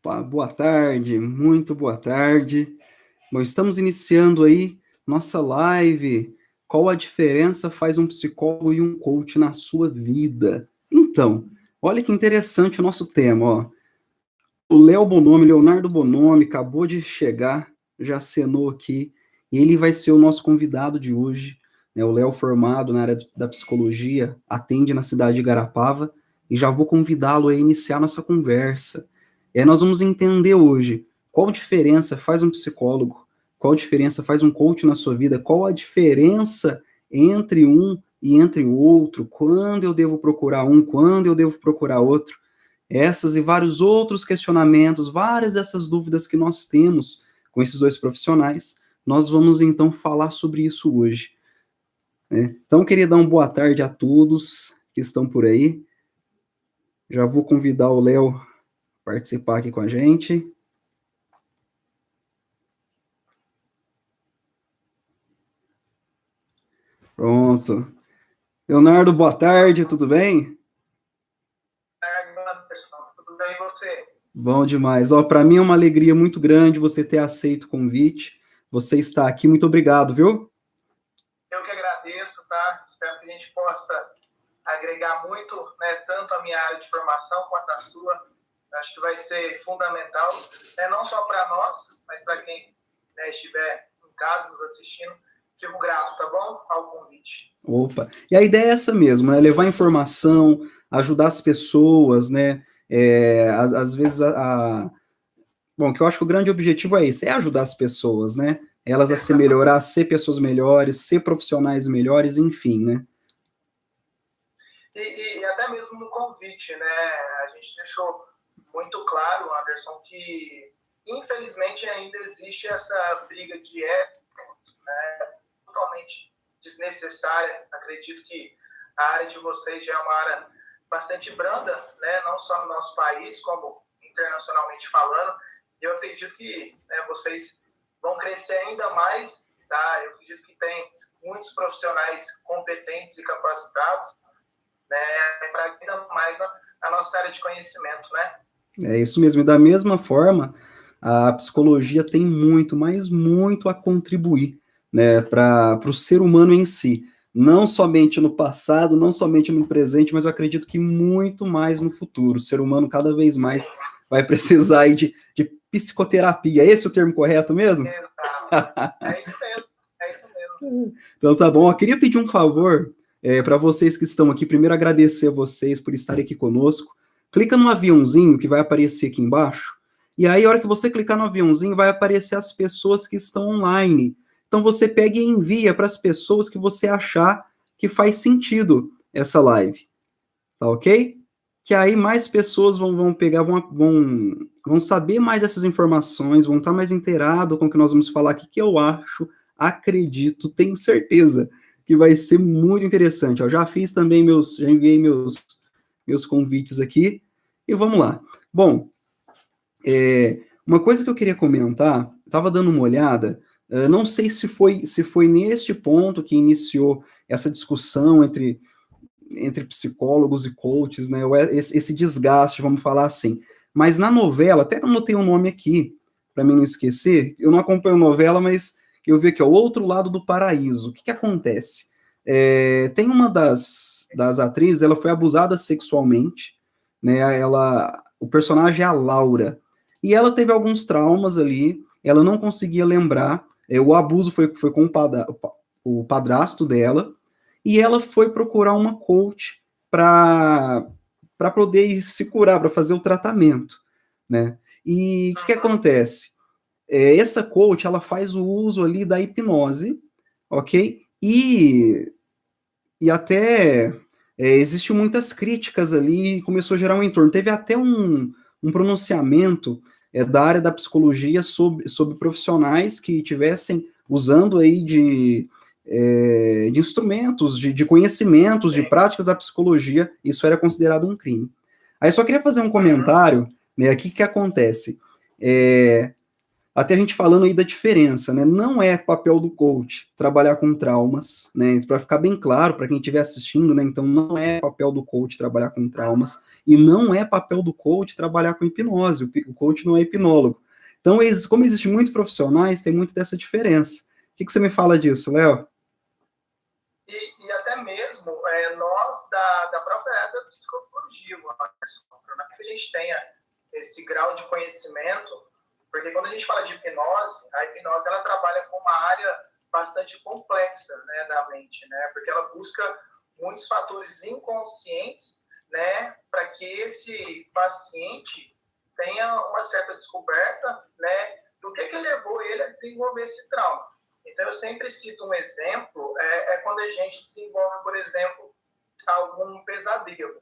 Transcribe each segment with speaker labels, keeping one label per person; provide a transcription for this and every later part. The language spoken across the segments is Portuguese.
Speaker 1: Boa tarde, muito boa tarde. Bom, estamos iniciando aí nossa live. Qual a diferença faz um psicólogo e um coach na sua vida? Então, olha que interessante o nosso tema, ó. O Leonardo Bonomi, acabou de chegar, já acenou aqui, e ele vai ser o nosso convidado de hoje. Né? O Léo, formado na área da psicologia, atende na cidade de Igarapava, e já vou convidá-lo a iniciar nossa conversa. E aí nós vamos entender hoje qual diferença faz um psicólogo, qual diferença faz um coach na sua vida, qual a diferença entre um e entre o outro, quando eu devo procurar um, quando eu devo procurar outro. Essas e vários outros questionamentos, várias dessas dúvidas que nós temos com esses dois profissionais, nós vamos então falar sobre isso hoje. Né? Então, queria dar uma boa tarde a todos que estão por aí. Já vou convidar o Léo a participar aqui com a gente. Pronto. Leonardo, boa tarde, tudo bem?
Speaker 2: Tudo bem, e você?
Speaker 1: Bom demais. Ó, para mim é uma alegria muito grande você ter aceito o convite. Você está aqui, muito obrigado, viu?
Speaker 2: Eu que agradeço, tá? Espero que a gente possa agregar muito, né, tanto a minha área de formação quanto a sua. Acho que vai ser fundamental, né, não só para nós, mas para quem, né, estiver em casa nos assistindo. Fico grato, tá bom? Ao convite.
Speaker 1: Opa, e a ideia é essa mesmo, né? Levar informação, ajudar as pessoas, né? Às vezes bom, que eu acho que o grande objetivo é esse, é ajudar as pessoas, né? Elas a se melhorar, a ser pessoas melhores, ser profissionais melhores, enfim, né?
Speaker 2: E até mesmo no convite, né? A gente deixou muito claro, Anderson, que infelizmente ainda existe essa briga de ego, né? Totalmente desnecessária. Acredito que a área de vocês já é uma área bastante branda, né? Não só no nosso país, como internacionalmente falando. Eu acredito que, né, vocês vão crescer ainda mais, tá? Eu acredito que tem muitos profissionais competentes e capacitados, né, para ainda mais a nossa área de conhecimento, né?
Speaker 1: É isso mesmo. E da mesma forma, a psicologia tem muito, mas muito a contribuir, né, para o ser humano em si. Não somente no passado, não somente no presente, mas eu acredito que muito mais no futuro. O ser humano cada vez mais vai precisar aí de psicoterapia. Esse é o termo correto mesmo?
Speaker 2: Exato. É isso mesmo. É isso mesmo.
Speaker 1: Então tá bom. Eu queria pedir um favor para vocês que estão aqui. Primeiro, agradecer a vocês por estarem aqui conosco. Clica no aviãozinho que vai aparecer aqui embaixo. E aí, a hora que você clicar no aviãozinho, vai aparecer as pessoas que estão online. Então você pega e envia para as pessoas que você achar que faz sentido essa live. Tá ok? Que aí mais pessoas vão pegar, vão saber mais dessas informações, vão estar mais inteirados com o que nós vamos falar aqui, que eu acho, acredito, tenho certeza que vai ser muito interessante. Eu já fiz também já enviei meus convites aqui, e vamos lá. Bom, uma coisa que eu queria comentar, estava dando uma olhada, não sei se foi neste ponto que iniciou essa discussão entre psicólogos e coaches, né? Esse desgaste, vamos falar assim. Mas na novela, até anotei um nome aqui, para mim não esquecer, eu não acompanho novela, mas eu vi aqui, ó, O Outro Lado do Paraíso. O que acontece? Tem uma das atrizes, ela foi abusada sexualmente, né? O personagem é a Laura, e ela teve alguns traumas ali, ela não conseguia lembrar, o abuso foi com o padrasto dela, e ela foi procurar uma coach para poder se curar, para fazer o tratamento, né? E o que acontece? Essa coach, ela faz o uso ali da hipnose, ok? E até existe muitas críticas ali, começou a gerar um entorno. Teve até um pronunciamento da área da psicologia sobre profissionais que tivessem usando aí de instrumentos, de conhecimentos, de práticas da psicologia, isso era considerado um crime. Aí só queria fazer um comentário, né, aqui que acontece. até a gente falando aí da diferença, né? Não é papel do coach trabalhar com traumas, né? Para ficar bem claro para quem estiver assistindo, né? Então, não é papel do coach trabalhar com traumas e não é papel do coach trabalhar com hipnose. O coach não é hipnólogo. Então, como existem muitos profissionais, tem muito dessa diferença. O que você me fala disso, Léo?
Speaker 2: E até mesmo nós da própria área da psicologia, que a gente tenha esse grau de conhecimento. Porque quando a gente fala de hipnose, a hipnose ela trabalha com uma área bastante complexa, né, da mente, né? Porque ela busca muitos fatores inconscientes, né, para que esse paciente tenha uma certa descoberta, né, do que levou ele a desenvolver esse trauma. Então, eu sempre cito um exemplo, quando a gente desenvolve, por exemplo, algum pesadelo.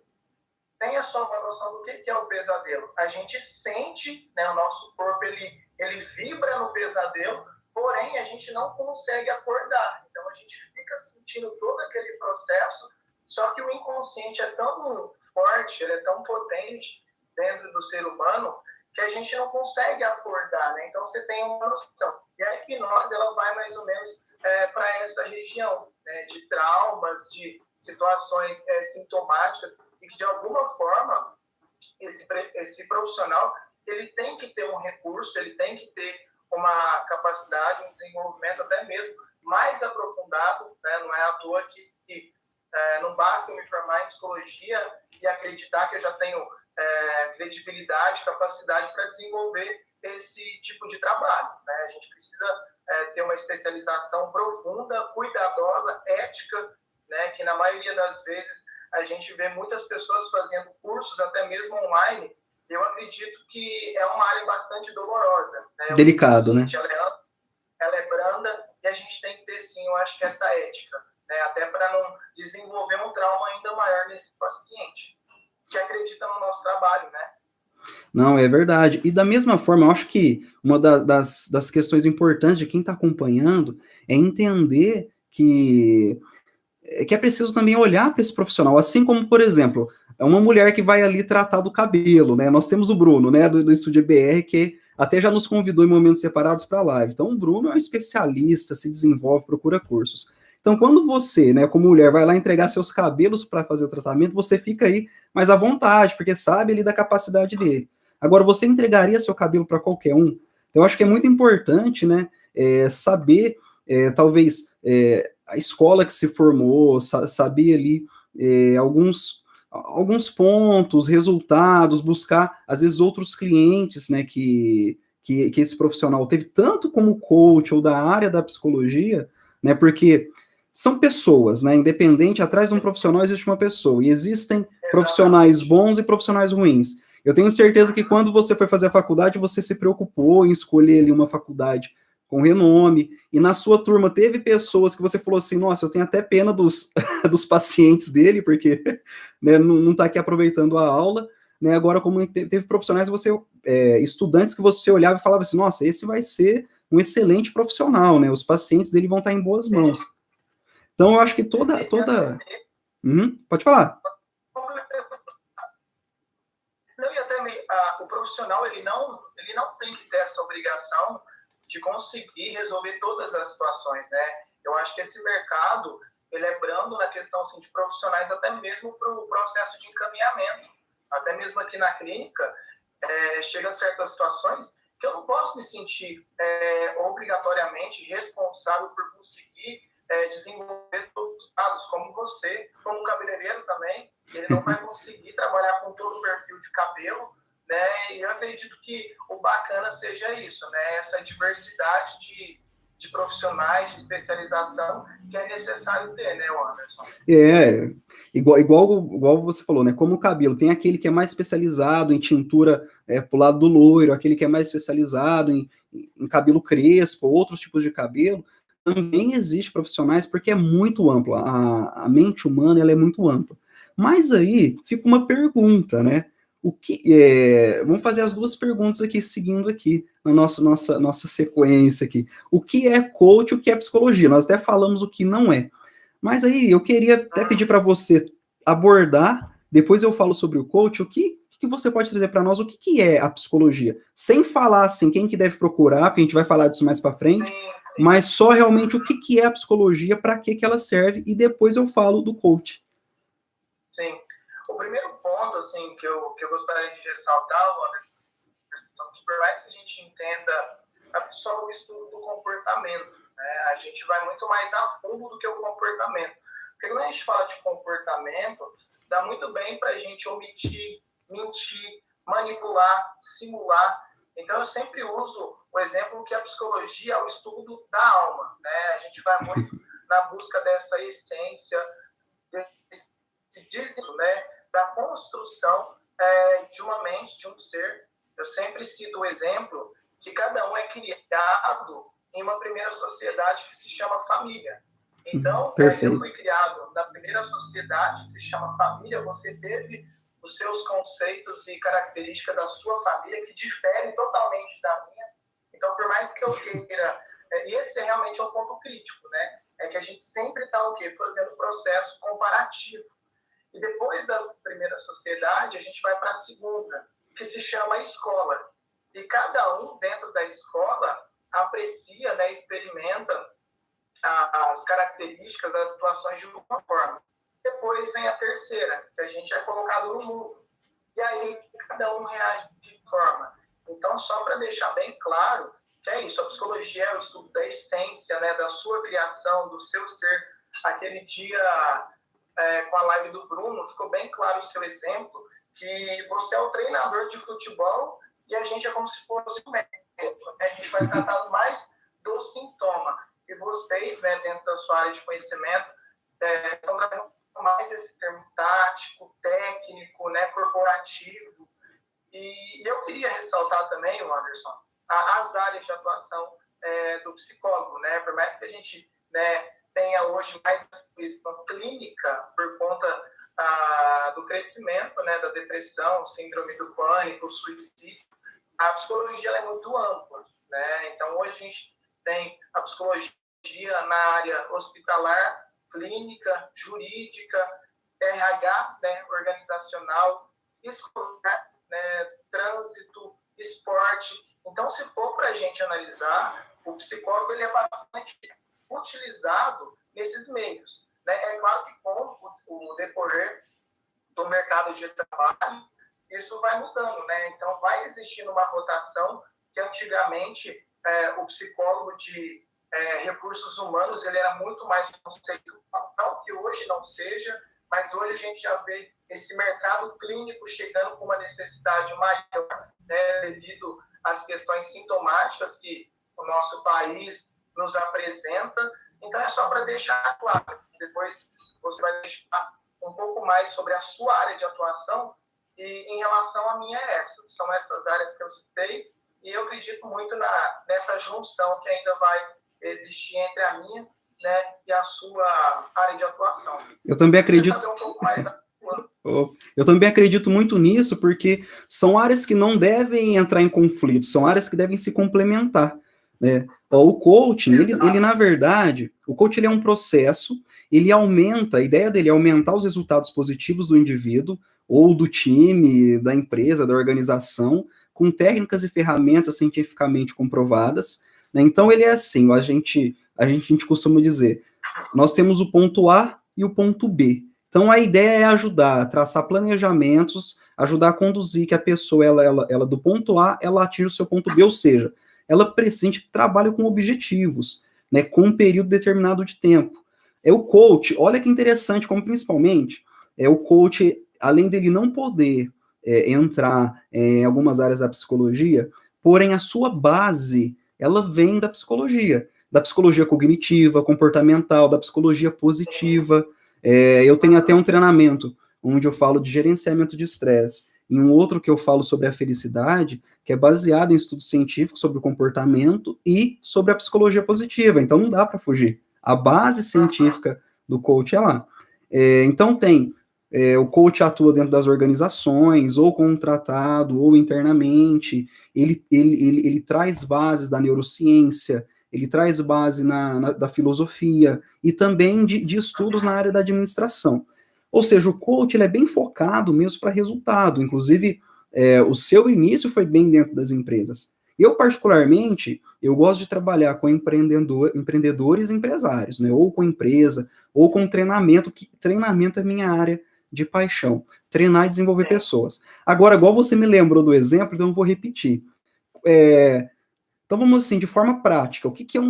Speaker 2: Tenha só uma noção do que é o pesadelo. A gente sente, né, o nosso corpo ele vibra no pesadelo, porém a gente não consegue acordar. Então a gente fica sentindo todo aquele processo, só que o inconsciente é tão forte, ele é tão potente dentro do ser humano que a gente não consegue acordar, né? Então você tem uma noção. E a hipnose ela vai mais ou menos para essa região, né, de traumas, de situações sintomáticas, e que de alguma forma esse profissional ele tem que ter um recurso, ele tem que ter uma capacidade, um desenvolvimento até mesmo mais aprofundado, né? Não é à toa que não basta eu me formar em psicologia e acreditar que eu já tenho credibilidade, capacidade para desenvolver esse tipo de trabalho, né? A gente precisa ter uma especialização profunda, cuidadosa, ética, né? Que na maioria das vezes a gente vê muitas pessoas fazendo cursos, até mesmo online. Eu acredito que é uma área bastante dolorosa, né?
Speaker 1: Delicado, né?
Speaker 2: Ela é branda e a gente tem que ter, sim, eu acho que essa ética, né? Até para não desenvolver um trauma ainda maior nesse paciente que acredita no nosso trabalho, né?
Speaker 1: Não, é verdade. E da mesma forma, eu acho que uma das questões importantes de quem está acompanhando é entender que é preciso também olhar para esse profissional, assim como, por exemplo, é uma mulher que vai ali tratar do cabelo, né? Nós temos o Bruno, né, do Estúdio BR, que até já nos convidou em momentos separados para a live. Então, o Bruno é um especialista, se desenvolve, procura cursos. Então, quando você, né, como mulher, vai lá entregar seus cabelos para fazer o tratamento, você fica aí mais à vontade, porque sabe ali da capacidade dele. Agora, você entregaria seu cabelo para qualquer um? Então, eu acho que é muito importante, né, saber, talvez, a escola que se formou, saber ali alguns pontos, resultados, buscar, às vezes, outros clientes, né, que esse profissional teve, tanto como coach ou da área da psicologia, né, porque são pessoas, né, independente, atrás de um profissional existe uma pessoa, e existem profissionais bons e profissionais ruins. Eu tenho certeza que quando você foi fazer a faculdade, você se preocupou em escolher ali uma faculdade com renome, e na sua turma teve pessoas que você falou assim, nossa, eu tenho até pena dos pacientes dele, porque né, não está aqui aproveitando a aula, né? Agora, como teve profissionais, estudantes que você olhava e falava assim, nossa, esse vai ser um excelente profissional, né? Os pacientes dele vão estar em boas mãos. Então, eu acho que toda... Pode falar.
Speaker 2: Não, e até o profissional, ele não tem que ter essa obrigação de conseguir resolver todas as situações, né? Eu acho que esse mercado, ele é brando na questão assim, de profissionais, até mesmo para o processo de encaminhamento. Até mesmo aqui na clínica, chegam certas situações que eu não posso me sentir obrigatoriamente responsável por conseguir desenvolver todos os casos, como você, como um cabeleireiro também, ele não vai conseguir trabalhar com todo o perfil de cabelo, né? E eu acredito que o bacana seja isso, né? Essa diversidade de profissionais, de especialização que é necessário ter, né, Anderson?
Speaker 1: Igual você falou, né? Como o cabelo, tem aquele que é mais especializado em tintura pro lado do loiro, aquele que é mais especializado em cabelo crespo, outros tipos de cabelo. Também existe profissionais porque é muito amplo, a mente humana ela é muito ampla. Mas aí fica uma pergunta, né? Vamos fazer as duas perguntas aqui, seguindo aqui na nossa sequência aqui. O que é coach, o que é psicologia? Nós até falamos o que não é. Mas aí eu queria até pedir para você abordar, depois eu falo sobre o coach, o que que você pode trazer para nós o que é a psicologia? Sem falar assim, quem que deve procurar, porque a gente vai falar disso mais para frente, mas só realmente o que é a psicologia, para que ela serve, e depois eu falo do coach.
Speaker 2: Sim. O primeiro ponto, assim, que eu gostaria de ressaltar, que por mais que a gente entenda só o estudo do comportamento, né, a gente vai muito mais a fundo do que o comportamento. Porque quando a gente fala de comportamento, dá muito bem para a gente omitir, mentir, manipular, simular. Então, eu sempre uso o exemplo que a psicologia é o estudo da alma, né? A gente vai muito na busca dessa essência, né, da construção de uma mente, de um ser. Eu sempre cito o exemplo que cada um é criado em uma primeira sociedade que se chama família. Então, eu fui criado na primeira sociedade que se chama família, você teve os seus conceitos e características da sua família que diferem totalmente da minha. Então, por mais que eu queira... E esse realmente é um ponto crítico, né? É que a gente sempre está o quê? Fazendo processo comparativo. E depois da primeira sociedade, a gente vai para a segunda, que se chama escola. E cada um dentro da escola aprecia, né, experimenta as características, as situações de uma forma. Depois vem a terceira, que a gente é colocado no mundo. E aí cada um reage de forma. Então, só para deixar bem claro, que é isso, a psicologia é o estudo da essência, né, da sua criação, do seu ser. Aquele dia, com a live do Bruno, ficou bem claro o seu exemplo, que você é o treinador de futebol e a gente é como se fosse o médico. A gente vai tratar mais do sintoma. E vocês, né, dentro da sua área de conhecimento, estão trabalhando mais esse termo tático, técnico, né, corporativo. E eu queria ressaltar também, Anderson, as áreas de atuação do psicólogo, né? Por mais que a gente, né, tenha hoje mais questão clínica por conta do crescimento, né, da depressão, síndrome do pânico, suicídio, a psicologia ela é muito ampla, né? Então, hoje a gente tem a psicologia na área hospitalar, clínica, jurídica, RH, né, organizacional, escolar, né, trânsito, esporte. Então, se for para a gente analisar, o psicólogo ele é bastante utilizado nesses meios, né? É claro que com o decorrer do mercado de trabalho, isso vai mudando, né? Então, vai existindo uma rotação que antigamente o psicólogo de recursos humanos ele era muito mais conceitual, não que hoje não seja, mas hoje a gente já vê esse mercado clínico chegando com uma necessidade maior, né, devido às questões sintomáticas que o nosso país nos apresenta. Então, é só para deixar claro. Depois você vai deixar um pouco mais sobre a sua área de atuação e em relação à minha são essas áreas que eu citei e eu acredito muito nessa junção que ainda vai existir entre a minha, né, e a sua área de atuação.
Speaker 1: Eu também acredito... Eu também acredito muito nisso, porque são áreas que não devem entrar em conflito, são áreas que devem se complementar, né? O coaching, ele na verdade, o coaching ele é um processo, ele aumenta, a ideia dele é aumentar os resultados positivos do indivíduo, ou do time, da empresa, da organização, com técnicas e ferramentas cientificamente comprovadas, né? Então ele é assim, a gente costuma dizer, nós temos o ponto A e o ponto B. Então, a ideia é ajudar a traçar planejamentos, ajudar a conduzir que a pessoa, ela do ponto A, ela atinja o seu ponto B, ou seja, ela presente trabalho com objetivos, né, com um período determinado de tempo. O coach, olha que interessante, como principalmente, o coach, além dele não poder entrar em algumas áreas da psicologia, porém a sua base, ela vem da psicologia cognitiva, comportamental, da psicologia positiva. Eu tenho até um treinamento onde eu falo de gerenciamento de estresse, e um outro que eu falo sobre a felicidade, que é baseado em estudos científicos sobre o comportamento e sobre a psicologia positiva. Então não dá para fugir. A base científica do coach é lá. Então tem o coach atua dentro das organizações, ou contratado, ou internamente. Ele traz bases da neurociência, ele traz base da filosofia e também de estudos na área da administração. Ou seja, o coach ele é bem focado mesmo para resultado. Inclusive, o seu início foi bem dentro das empresas. Eu, particularmente, eu gosto de trabalhar com empreendedores e empresários, né? Ou com empresa, ou com treinamento, que treinamento é minha área de paixão. Treinar e desenvolver pessoas. Agora, igual você me lembrou do exemplo, então eu vou repetir. Então vamos assim, de forma prática, o que é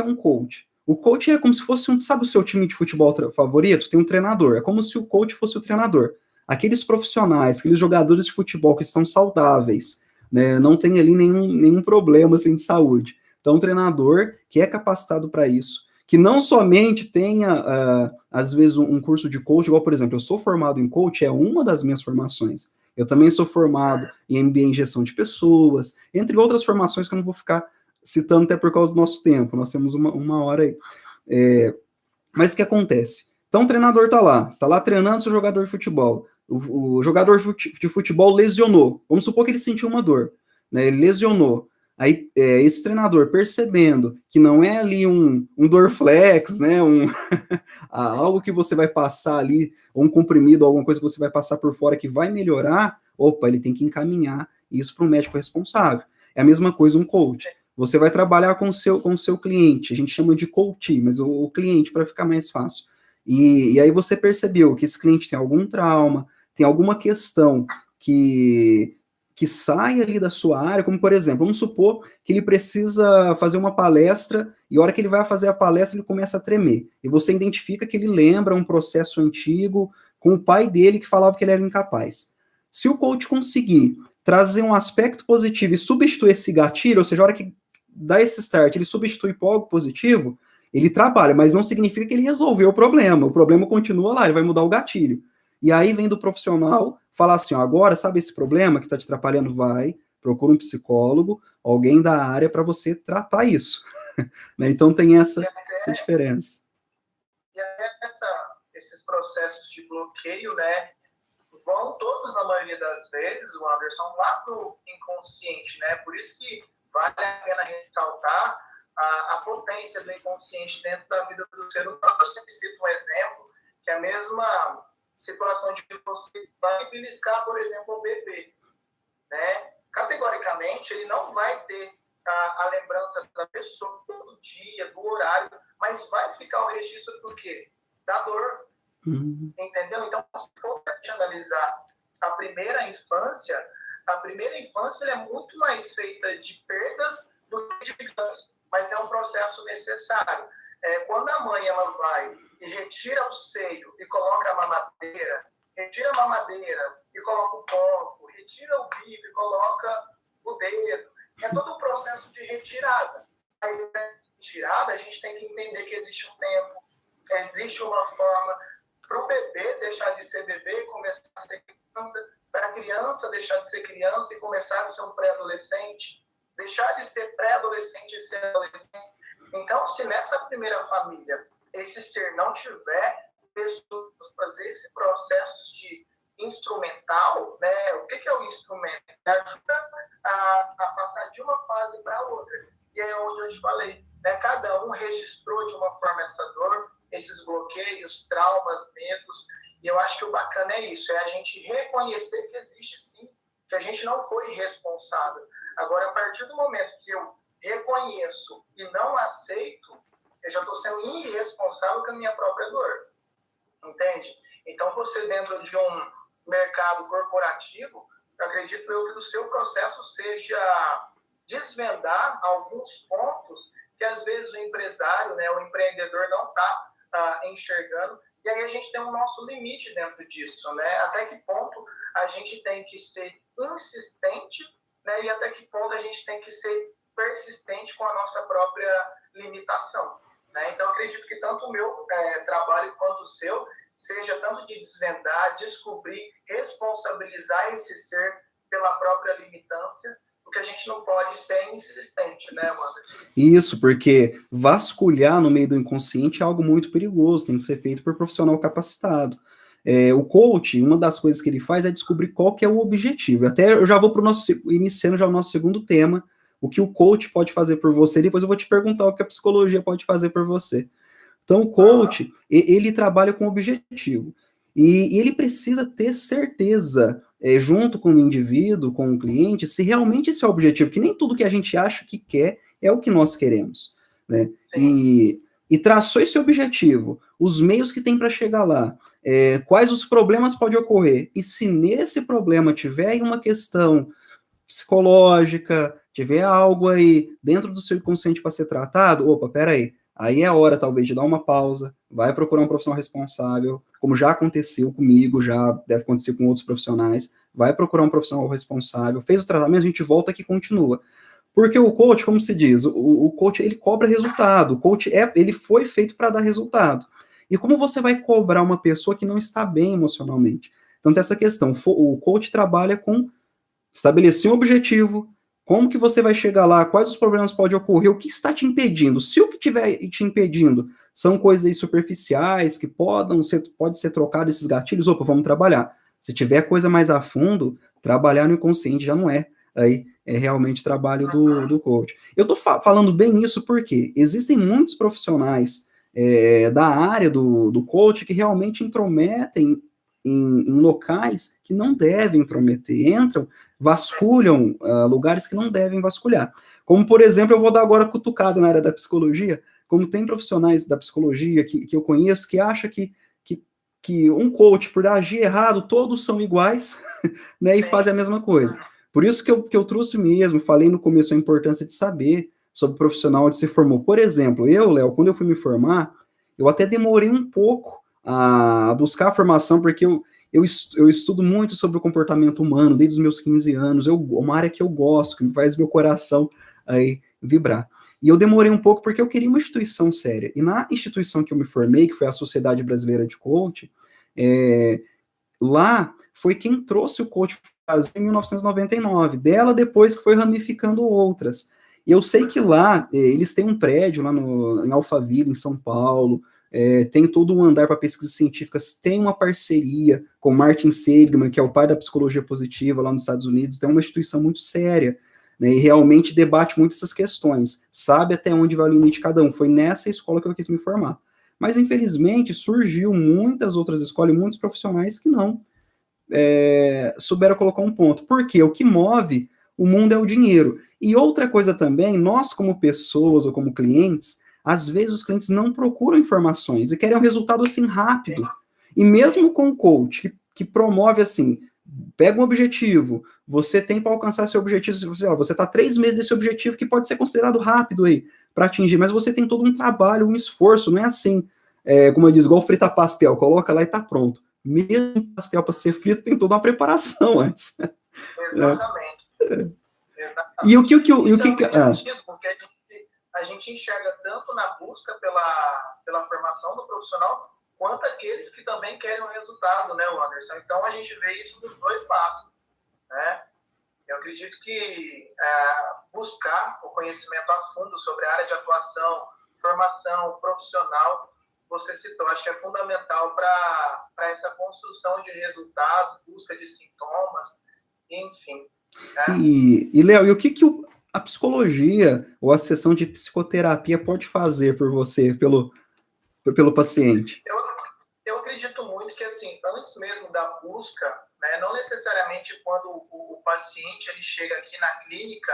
Speaker 1: um coach? O coach é como se fosse sabe o seu time de futebol favorito? Tem um treinador, é como se o coach fosse o treinador. Aqueles profissionais, aqueles jogadores de futebol que estão saudáveis, né, não tem ali nenhum problema assim, de saúde. Então, um treinador que é capacitado para isso, que não somente tenha, às vezes, um curso de coach, igual, por exemplo, eu sou formado em coach, é uma das minhas formações. Eu também sou formado em MBA em gestão de pessoas, entre outras formações que eu não vou ficar citando até por causa do nosso tempo, nós temos uma hora aí. Mas o que acontece? Então o treinador tá lá treinando seu jogador de futebol. O jogador de futebol lesionou. Vamos supor que ele sentiu uma dor, né? Ele lesionou. Aí esse treinador, percebendo que não é ali um Dorflex, né? Algo que você vai passar ali, ou um comprimido, alguma coisa que você vai passar por fora que vai melhorar, opa, ele tem que encaminhar isso para o médico responsável. É a mesma coisa um coach. Você vai trabalhar com o seu cliente, a gente chama de coach, mas o cliente, para ficar mais fácil. E aí você percebeu que esse cliente tem algum trauma, tem alguma questão que sai ali da sua área, como por exemplo, vamos supor que ele precisa fazer uma palestra e a hora que ele vai fazer a palestra ele começa a tremer. E você identifica que ele lembra um processo antigo com o pai dele que falava que ele era incapaz. Se o coach conseguir trazer um aspecto positivo e substituir esse gatilho, ou seja, a hora que dá esse start, ele substitui por algo positivo, ele trabalha, mas não significa que ele resolveu o problema continua lá, ele vai mudar o gatilho. E aí vem do profissional falar assim, ó, agora, sabe esse problema que está te atrapalhando? Vai, procura um psicólogo, alguém da área para você tratar isso. Né? Então tem essa diferença.
Speaker 2: E esses processos de bloqueio, né, vão todos, na maioria das vezes, o Anderson, lá pro inconsciente, né? Por isso que vale a pena ressaltar a potência do inconsciente dentro da vida do ser humano. Eu sempre cito um exemplo, que é a mesma situação de você vai beliscar, por exemplo, um bebê, né? Categoricamente, ele não vai ter a lembrança da pessoa todo dia, do horário, mas vai ficar o registro do quê? Da dor. Entendeu? Então, se for analisar a primeira infância ela é muito mais feita de perdas do que de ganhos, mas é um processo necessário. Quando a mãe ela vai e retira o seio e coloca a mamadeira, retira a mamadeira e coloca o copo, retira o bico e coloca o dedo, é todo um processo de retirada. A retirada, a gente tem que entender que existe um tempo, existe uma forma para o bebê deixar de ser bebê e começar a ser criança, para a criança deixar de ser criança e começar a ser um pré-adolescente, deixar de ser pré-adolescente e ser adolescente. Então, se nessa primeira família esse ser não tiver pessoas fazer esse processo de instrumental, né? O que é o instrumento? Ajuda a passar de uma fase para outra. E é onde eu te falei, né? Cada um registrou de uma forma essa dor, esses bloqueios, traumas, medos, e eu acho que o bacana é isso, é a gente reconhecer que existe sim, que a gente não foi responsável. Agora, a partir do momento que eu reconheço e não aceito, eu já estou sendo irresponsável com a minha própria dor, entende? Então, você dentro de um mercado corporativo, eu acredito eu que o seu processo seja desvendar alguns pontos que às vezes o empresário, né, o empreendedor não está enxergando, e aí a gente tem o nosso limite dentro disso, né? Até que ponto a gente tem que ser insistente, né? E até que ponto a gente tem que ser persistente com a nossa própria limitação, né? Então, acredito que tanto o meu trabalho quanto o seu seja tanto de desvendar, descobrir, responsabilizar esse ser pela própria limitância, porque a gente não pode ser insistente, né, mano?
Speaker 1: Isso, porque vasculhar no meio do inconsciente é algo muito perigoso, tem que ser feito por profissional capacitado. O coach, uma das coisas que ele faz é descobrir qual que é o objetivo. Até eu já vou para o nosso, iniciando já o nosso segundo tema, o que o coach pode fazer por você, depois eu vou te perguntar o que a psicologia pode fazer por você. Então, o coach, ele trabalha com objetivo. E ele precisa ter certeza, junto com o indivíduo, com o cliente, se realmente esse é o objetivo, que nem tudo que a gente acha que quer é o que nós queremos, né? E traçou esse objetivo, os meios que tem para chegar lá, quais os problemas podem ocorrer, e se nesse problema tiver uma questão psicológica, tiver algo aí dentro do seu inconsciente para ser tratado, opa, peraí, aí é a hora talvez de dar uma pausa, vai procurar um profissional responsável, como já aconteceu comigo, já deve acontecer com outros profissionais, vai procurar um profissional responsável, fez o tratamento, a gente volta aqui e continua. Porque o coach, como se diz, o coach, ele cobra resultado, o coach, ele foi feito para dar resultado. E como você vai cobrar uma pessoa que não está bem emocionalmente? Então tem essa questão, o coach trabalha com estabelecer um objetivo, como que você vai chegar lá, quais os problemas podem ocorrer, o que está te impedindo. Se o que estiver te impedindo são coisas aí superficiais, que pode ser trocado esses gatilhos, opa, vamos trabalhar. Se tiver coisa mais a fundo, trabalhar no inconsciente já não é. Aí é realmente trabalho do coach. Eu estou falando bem isso porque existem muitos profissionais da área do coach que realmente intrometem em locais que não devem intrometer, vasculham lugares que não devem vasculhar. Como, por exemplo, eu vou dar agora cutucada na área da psicologia, como tem profissionais da psicologia que eu conheço que acham que um coach, por agir errado, todos são iguais, né, e fazem a mesma coisa. Por isso que eu trouxe mesmo, falei no começo a importância de saber sobre o profissional onde se formou. Por exemplo, Léo, quando eu fui me formar, eu até demorei um pouco a buscar a formação, porque eu estudo muito sobre o comportamento humano desde os meus 15 anos, uma área que eu gosto, que faz meu coração aí vibrar. E eu demorei um pouco porque eu queria uma instituição séria. E na instituição que eu me formei, que foi a Sociedade Brasileira de Coach, lá foi quem trouxe o coach para o Brasil em 1999. Dela, depois que foi ramificando outras. E eu sei que lá, eles têm um prédio lá em Alphaville, em São Paulo, tem todo um andar para pesquisas científicas, tem uma parceria com Martin Seligman, que é o pai da psicologia positiva lá nos Estados Unidos, tem uma instituição muito séria, né, e realmente debate muito essas questões, sabe até onde vai o limite de cada um. Foi nessa escola que eu quis me formar. Mas, infelizmente, surgiu muitas outras escolas e muitos profissionais que não souberam colocar um ponto. Porque o que move o mundo é o dinheiro. E outra coisa também, nós como pessoas ou como clientes, às vezes os clientes não procuram informações e querem um resultado assim rápido. E mesmo com o coach que promove assim, pega um objetivo, você tem para alcançar seu objetivo, você está 3 meses desse objetivo que pode ser considerado rápido aí para atingir, mas você tem todo um trabalho, um esforço, não é assim, como eu digo, igual fritar pastel, coloca lá e está pronto. Mesmo pastel para ser frito tem toda uma preparação antes.
Speaker 2: Exatamente.
Speaker 1: E o que
Speaker 2: a gente enxerga tanto na busca pela formação do profissional, quanto aqueles que também querem um resultado, né, Anderson? Então, a gente vê isso dos dois lados, né? Eu acredito que buscar o conhecimento a fundo sobre a área de atuação, formação profissional, você citou, acho que é fundamental para essa construção de resultados, busca de sintomas, enfim. Né?
Speaker 1: E Léo, e o que a psicologia ou a sessão de psicoterapia pode fazer por você, pelo paciente?
Speaker 2: Eu acredito muito que, assim, antes mesmo da busca, né, não necessariamente quando o paciente ele chega aqui na clínica,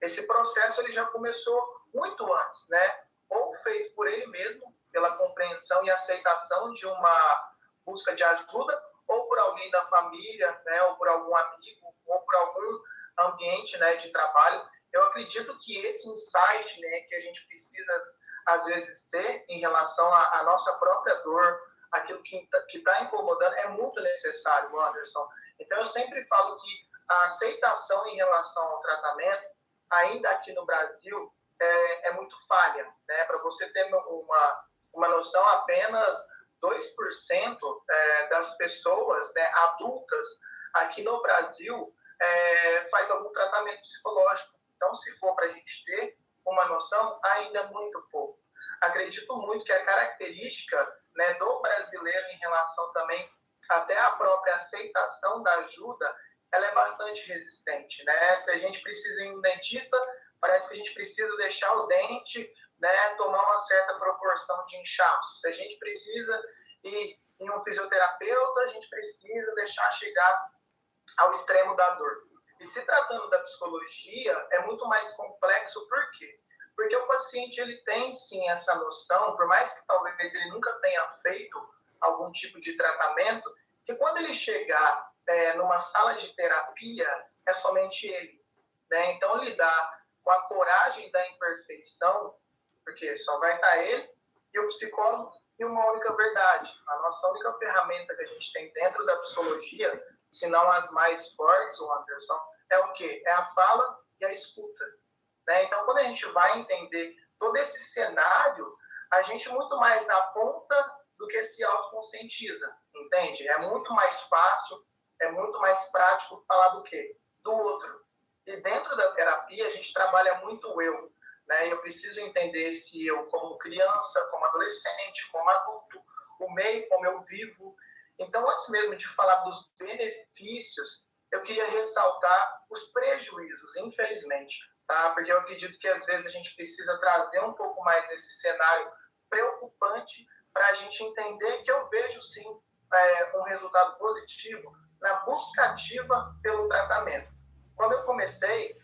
Speaker 2: esse processo ele já começou muito antes, né? Ou feito por ele mesmo, pela compreensão e aceitação de uma busca de ajuda, ou por alguém da família, né, ou por algum amigo, ou por algum ambiente, né, de trabalho. Eu acredito que esse insight, né, que a gente precisa, às vezes, ter em relação à nossa própria dor, aquilo que está incomodando, é muito necessário, Anderson. Então, eu sempre falo que a aceitação em relação ao tratamento, ainda aqui no Brasil, é muito falha. Né? Para você ter uma noção, apenas 2% das pessoas, né, adultas aqui no Brasil faz algum tratamento psicológico. Então, se for para a gente ter uma noção, ainda é muito pouco. Acredito muito que a característica, né, do brasileiro em relação também até à própria aceitação da ajuda, ela é bastante resistente. Né? Se a gente precisa ir em um dentista, parece que a gente precisa deixar o dente, né, tomar uma certa proporção de inchaço. Se a gente precisa ir em um fisioterapeuta, a gente precisa deixar chegar ao extremo da dor. E se tratando da psicologia, é muito mais complexo, por quê? Porque o paciente ele tem sim essa noção, por mais que talvez ele nunca tenha feito algum tipo de tratamento, que quando ele chegar numa sala de terapia, é somente ele. Né? Então, lidar com a coragem da imperfeição, porque só vai estar ele e o psicólogo e uma única verdade. A nossa única ferramenta que a gente tem dentro da psicologia, se não as mais fortes, Anderson, é o quê? É a fala e a escuta. Né? Então, quando a gente vai entender todo esse cenário, a gente muito mais aponta do que se autoconscientiza, entende? É muito mais fácil, é muito mais prático falar do quê? Do outro. E dentro da terapia, a gente trabalha muito o eu. Né? Eu preciso entender esse eu como criança, como adolescente, como adulto, o meio como eu vivo. Então, antes mesmo de falar dos benefícios, eu queria ressaltar os prejuízos, infelizmente. Tá? Porque eu acredito que, às vezes, a gente precisa trazer um pouco mais esse cenário preocupante para a gente entender que eu vejo, sim, um resultado positivo na busca ativa pelo tratamento. Quando eu comecei,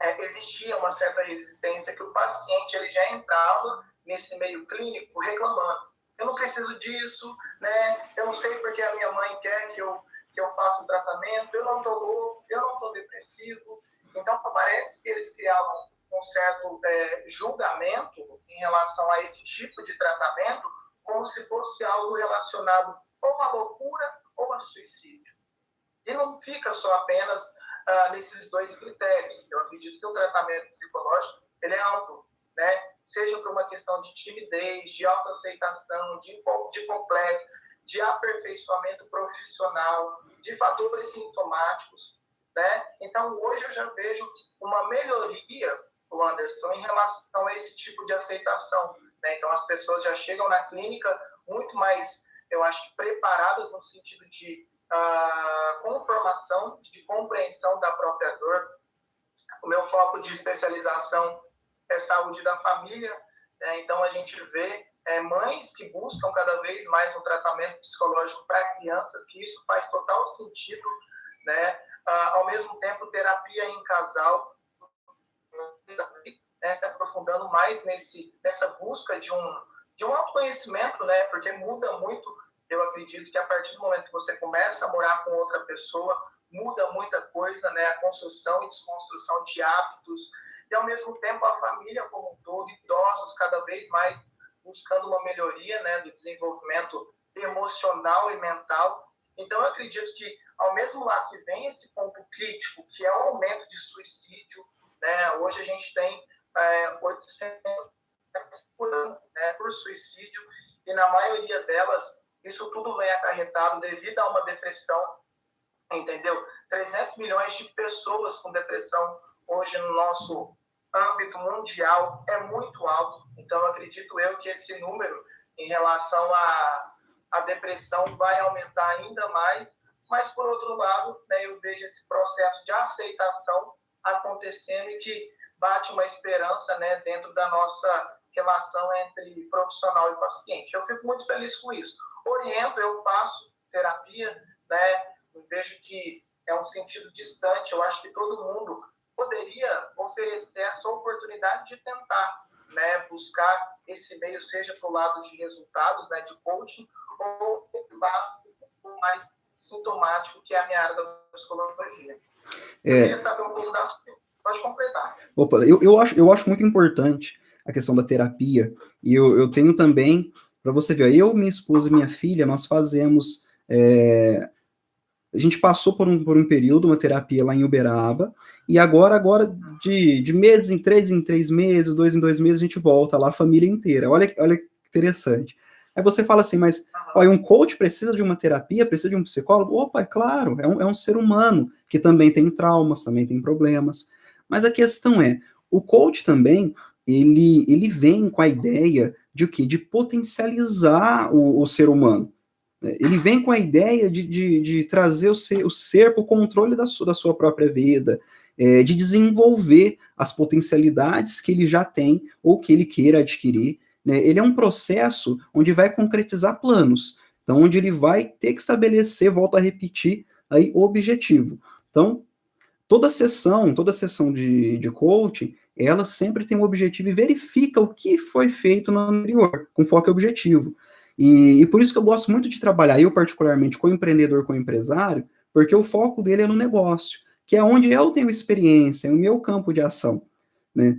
Speaker 2: existia uma certa resistência que o paciente ele já entrava nesse meio clínico reclamando. Eu não preciso disso, né? Eu não sei porque a minha mãe quer que eu faça um tratamento, eu não estou louco, eu não estou depressivo. Então, parece que eles criavam um certo julgamento em relação a esse tipo de tratamento, como se fosse algo relacionado ou à loucura ou a suicídio. E não fica só apenas nesses dois critérios. Eu acredito que o tratamento psicológico ele é amplo, né? Seja por uma questão de timidez, de autoaceitação, de complexo, de aperfeiçoamento profissional, de fatores sintomáticos, né? Então, hoje eu já vejo uma melhoria, Anderson, em relação a esse tipo de aceitação. Né? Então, as pessoas já chegam na clínica muito mais, eu acho que preparadas no sentido de conformação, de compreensão da própria dor. O meu foco de especialização é saúde da família, né? Então a gente vê mães que buscam cada vez mais um tratamento psicológico para crianças, que isso faz total sentido, né? Ao mesmo tempo, terapia em casal, né? Se aprofundando mais nessa busca de um autoconhecimento, né? Porque muda muito. Eu acredito que a partir do momento que você começa a morar com outra pessoa, muda muita coisa, né? A construção e desconstrução de hábitos, e ao mesmo tempo a família como um todo, idosos cada vez mais buscando uma melhoria, né? Do desenvolvimento emocional e mental. Então eu acredito que ao mesmo lado que vem esse ponto crítico, que é o aumento de suicídio, né? Hoje a gente tem 800 por ano, né? Por suicídio, e na maioria delas isso tudo vem acarretado devido a uma depressão, entendeu? 300 milhões de pessoas com depressão hoje no nosso âmbito mundial é muito alto. Então, acredito eu que esse número em relação à depressão vai aumentar ainda mais. Mas, por outro lado, né, eu vejo esse processo de aceitação acontecendo e que bate uma esperança, né, dentro da nossa relação entre profissional e paciente. Eu fico muito feliz com isso. Oriento, eu faço terapia, né? Eu vejo que é um sentido distante. Eu acho que todo mundo poderia oferecer essa oportunidade de tentar, né, buscar esse meio, seja para o lado de resultados, né, de coaching, ou para o lado mais sintomático, que é a minha área da psicologia. Eu queria saber um pouco da... Pode completar.
Speaker 1: Opa, eu acho muito importante a questão da terapia, e eu tenho também, para você ver, eu, minha esposa e minha filha, nós fazemos, a gente passou por um período, uma terapia lá em Uberaba, e agora de meses em três meses, 2 em 2 meses, a gente volta lá, a família inteira, olha que interessante. Aí você fala assim, mas olha, um coach precisa de uma terapia, precisa de um psicólogo? Opa, é claro, é um ser humano, que também tem traumas, também tem problemas, mas a questão é, o coach também, ele vem com a ideia de o quê? De potencializar o ser humano. Ele vem com a ideia de trazer o ser para o controle da sua própria vida, de desenvolver as potencialidades que ele já tem ou que ele queira adquirir. Né? Ele é um processo onde vai concretizar planos. Então, onde ele vai ter que estabelecer, volto a repetir, aí o objetivo. Então, toda sessão de coaching, ela sempre tem um objetivo e verifica o que foi feito no anterior, com foco e objetivo. E por isso que eu gosto muito de trabalhar, eu particularmente, com empreendedor, com empresário, porque o foco dele é no negócio, que é onde eu tenho experiência, é o meu campo de ação, né?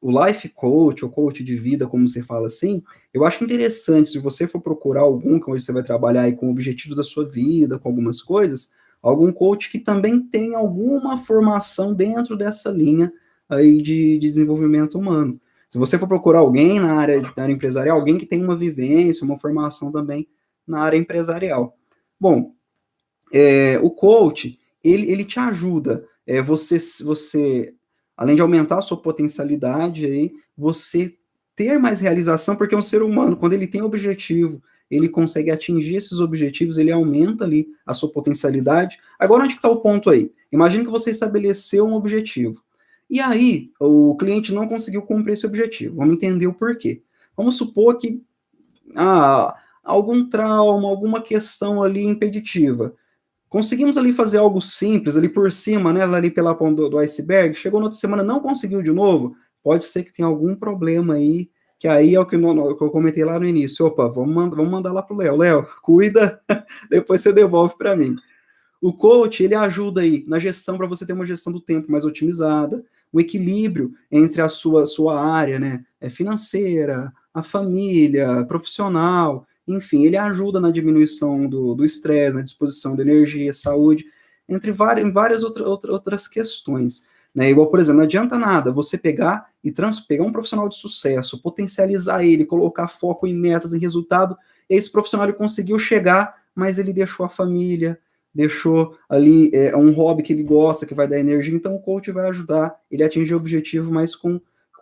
Speaker 1: O life coach, o coach de vida, como você fala assim, eu acho interessante, se você for procurar algum, que hoje você vai trabalhar aí com objetivos da sua vida, com algumas coisas, algum coach que também tem alguma formação dentro dessa linha aí de desenvolvimento humano. Se você for procurar alguém na área empresarial, alguém que tem uma vivência, uma formação também na área empresarial. Bom, o coach, ele te ajuda, você, além de aumentar a sua potencialidade, aí, você ter mais realização, porque um ser humano, quando ele tem objetivo, ele consegue atingir esses objetivos, ele aumenta ali a sua potencialidade. Agora, onde está o ponto aí? Imagina que você estabeleceu um objetivo. E aí, o cliente não conseguiu cumprir esse objetivo. Vamos entender o porquê. Vamos supor que algum trauma, alguma questão ali impeditiva. Conseguimos ali fazer algo simples, ali por cima, né, ali pela ponta do iceberg, chegou na outra semana, não conseguiu de novo, pode ser que tenha algum problema aí, que aí é o que eu comentei lá no início, opa, vamos mandar lá pro Léo, cuida, depois você devolve para mim. O coach, ele ajuda aí na gestão, para você ter uma gestão do tempo mais otimizada, um equilíbrio entre a sua área, né, financeira, a família, profissional, enfim, ele ajuda na diminuição do estresse, na disposição de energia, saúde, entre várias outras questões. Né? Igual, por exemplo, não adianta nada você pegar pegar um profissional de sucesso, potencializar ele, colocar foco em metas, em resultado, e esse profissional ele conseguiu chegar, mas ele deixou a família, deixou ali um hobby que ele gosta, que vai dar energia, então o coach vai ajudar ele a atingir o objetivo, mas com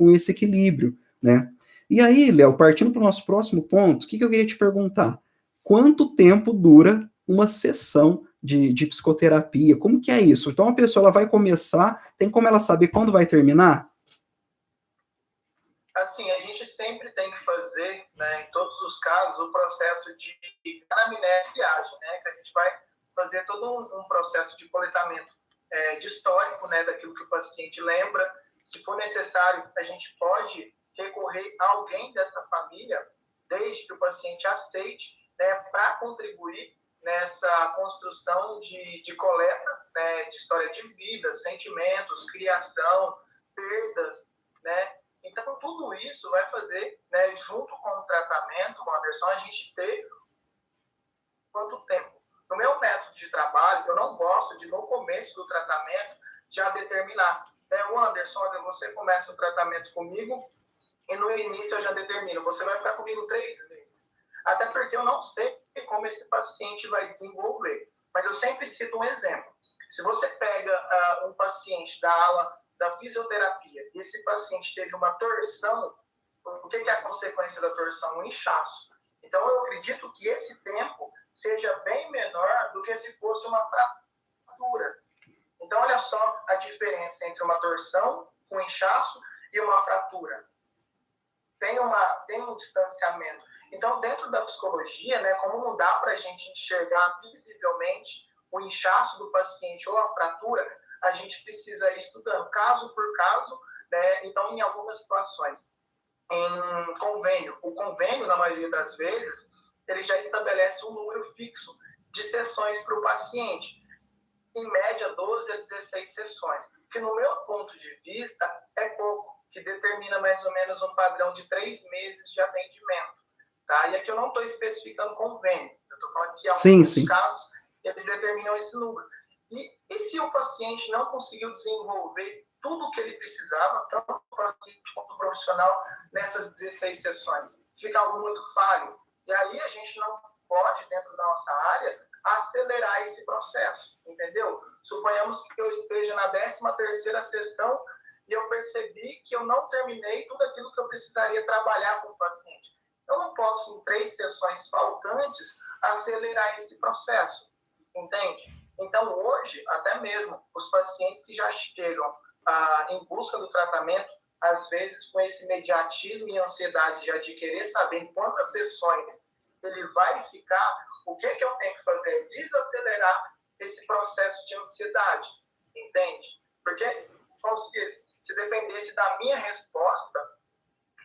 Speaker 1: esse equilíbrio, né? E aí, Léo, partindo para o nosso próximo ponto, o que eu queria te perguntar? Quanto tempo dura uma sessão de psicoterapia? Como que é isso? Então, a pessoa ela vai começar, tem como ela saber quando vai terminar?
Speaker 2: Assim, a gente sempre tem que fazer, né, em todos os casos, o processo de anamnese e triagem, né, que a gente vai fazer todo um processo de coletamento de histórico, né, daquilo que o paciente lembra. Se for necessário, a gente pode recorrer a alguém dessa família, desde que o paciente aceite, né, para contribuir nessa construção de coleta, né, de história de vida, sentimentos, criação, perdas, né? Então, tudo isso vai fazer, né, junto com o tratamento, com a versão, a gente ter quanto tempo. No meu método de trabalho, eu não gosto de, no começo do tratamento, já determinar. Né, o Anderson, você começa o tratamento comigo e no início eu já determino, você vai ficar comigo 3 meses. Até porque eu não sei como esse paciente vai desenvolver. Mas eu sempre cito um exemplo. Se você pega um paciente da ala da fisioterapia e esse paciente teve uma torção, o que é a consequência da torção? Um inchaço. Então, eu acredito que esse tempo seja bem menor do que se fosse uma fratura. Então, olha só a diferença entre uma torção, um inchaço e uma fratura. Tem um distanciamento. Então, dentro da psicologia, né, como não dá para a gente enxergar visivelmente o inchaço do paciente ou a fratura, a gente precisa ir estudando, caso por caso, né? Então, em algumas situações, em convênio, o convênio, na maioria das vezes, ele já estabelece um número fixo de sessões para o paciente, em média 12 a 16 sessões, que no meu ponto de vista é pouco, que determina mais ou menos um padrão de 3 meses de atendimento. Tá? E aqui eu não estou especificando convênio, eu estou falando que em alguns casos eles determinam esse número. E se o paciente não conseguiu desenvolver tudo o que ele precisava, tanto o paciente quanto o profissional, nessas 16 sessões? Fica algo muito falho. E aí a gente não pode, dentro da nossa área, acelerar esse processo, entendeu? Suponhamos que eu esteja na 13ª sessão e eu percebi que eu não terminei tudo aquilo que eu precisaria trabalhar com o paciente. Eu não posso, em 3 sessões faltantes, acelerar esse processo, entende? Então, hoje, até mesmo, os pacientes que já chegam em busca do tratamento às vezes com esse imediatismo e ansiedade já de querer saber em quantas sessões ele vai ficar, o que eu tenho que fazer? Desacelerar esse processo de ansiedade, entende? Porque, como se diz, se dependesse da minha resposta,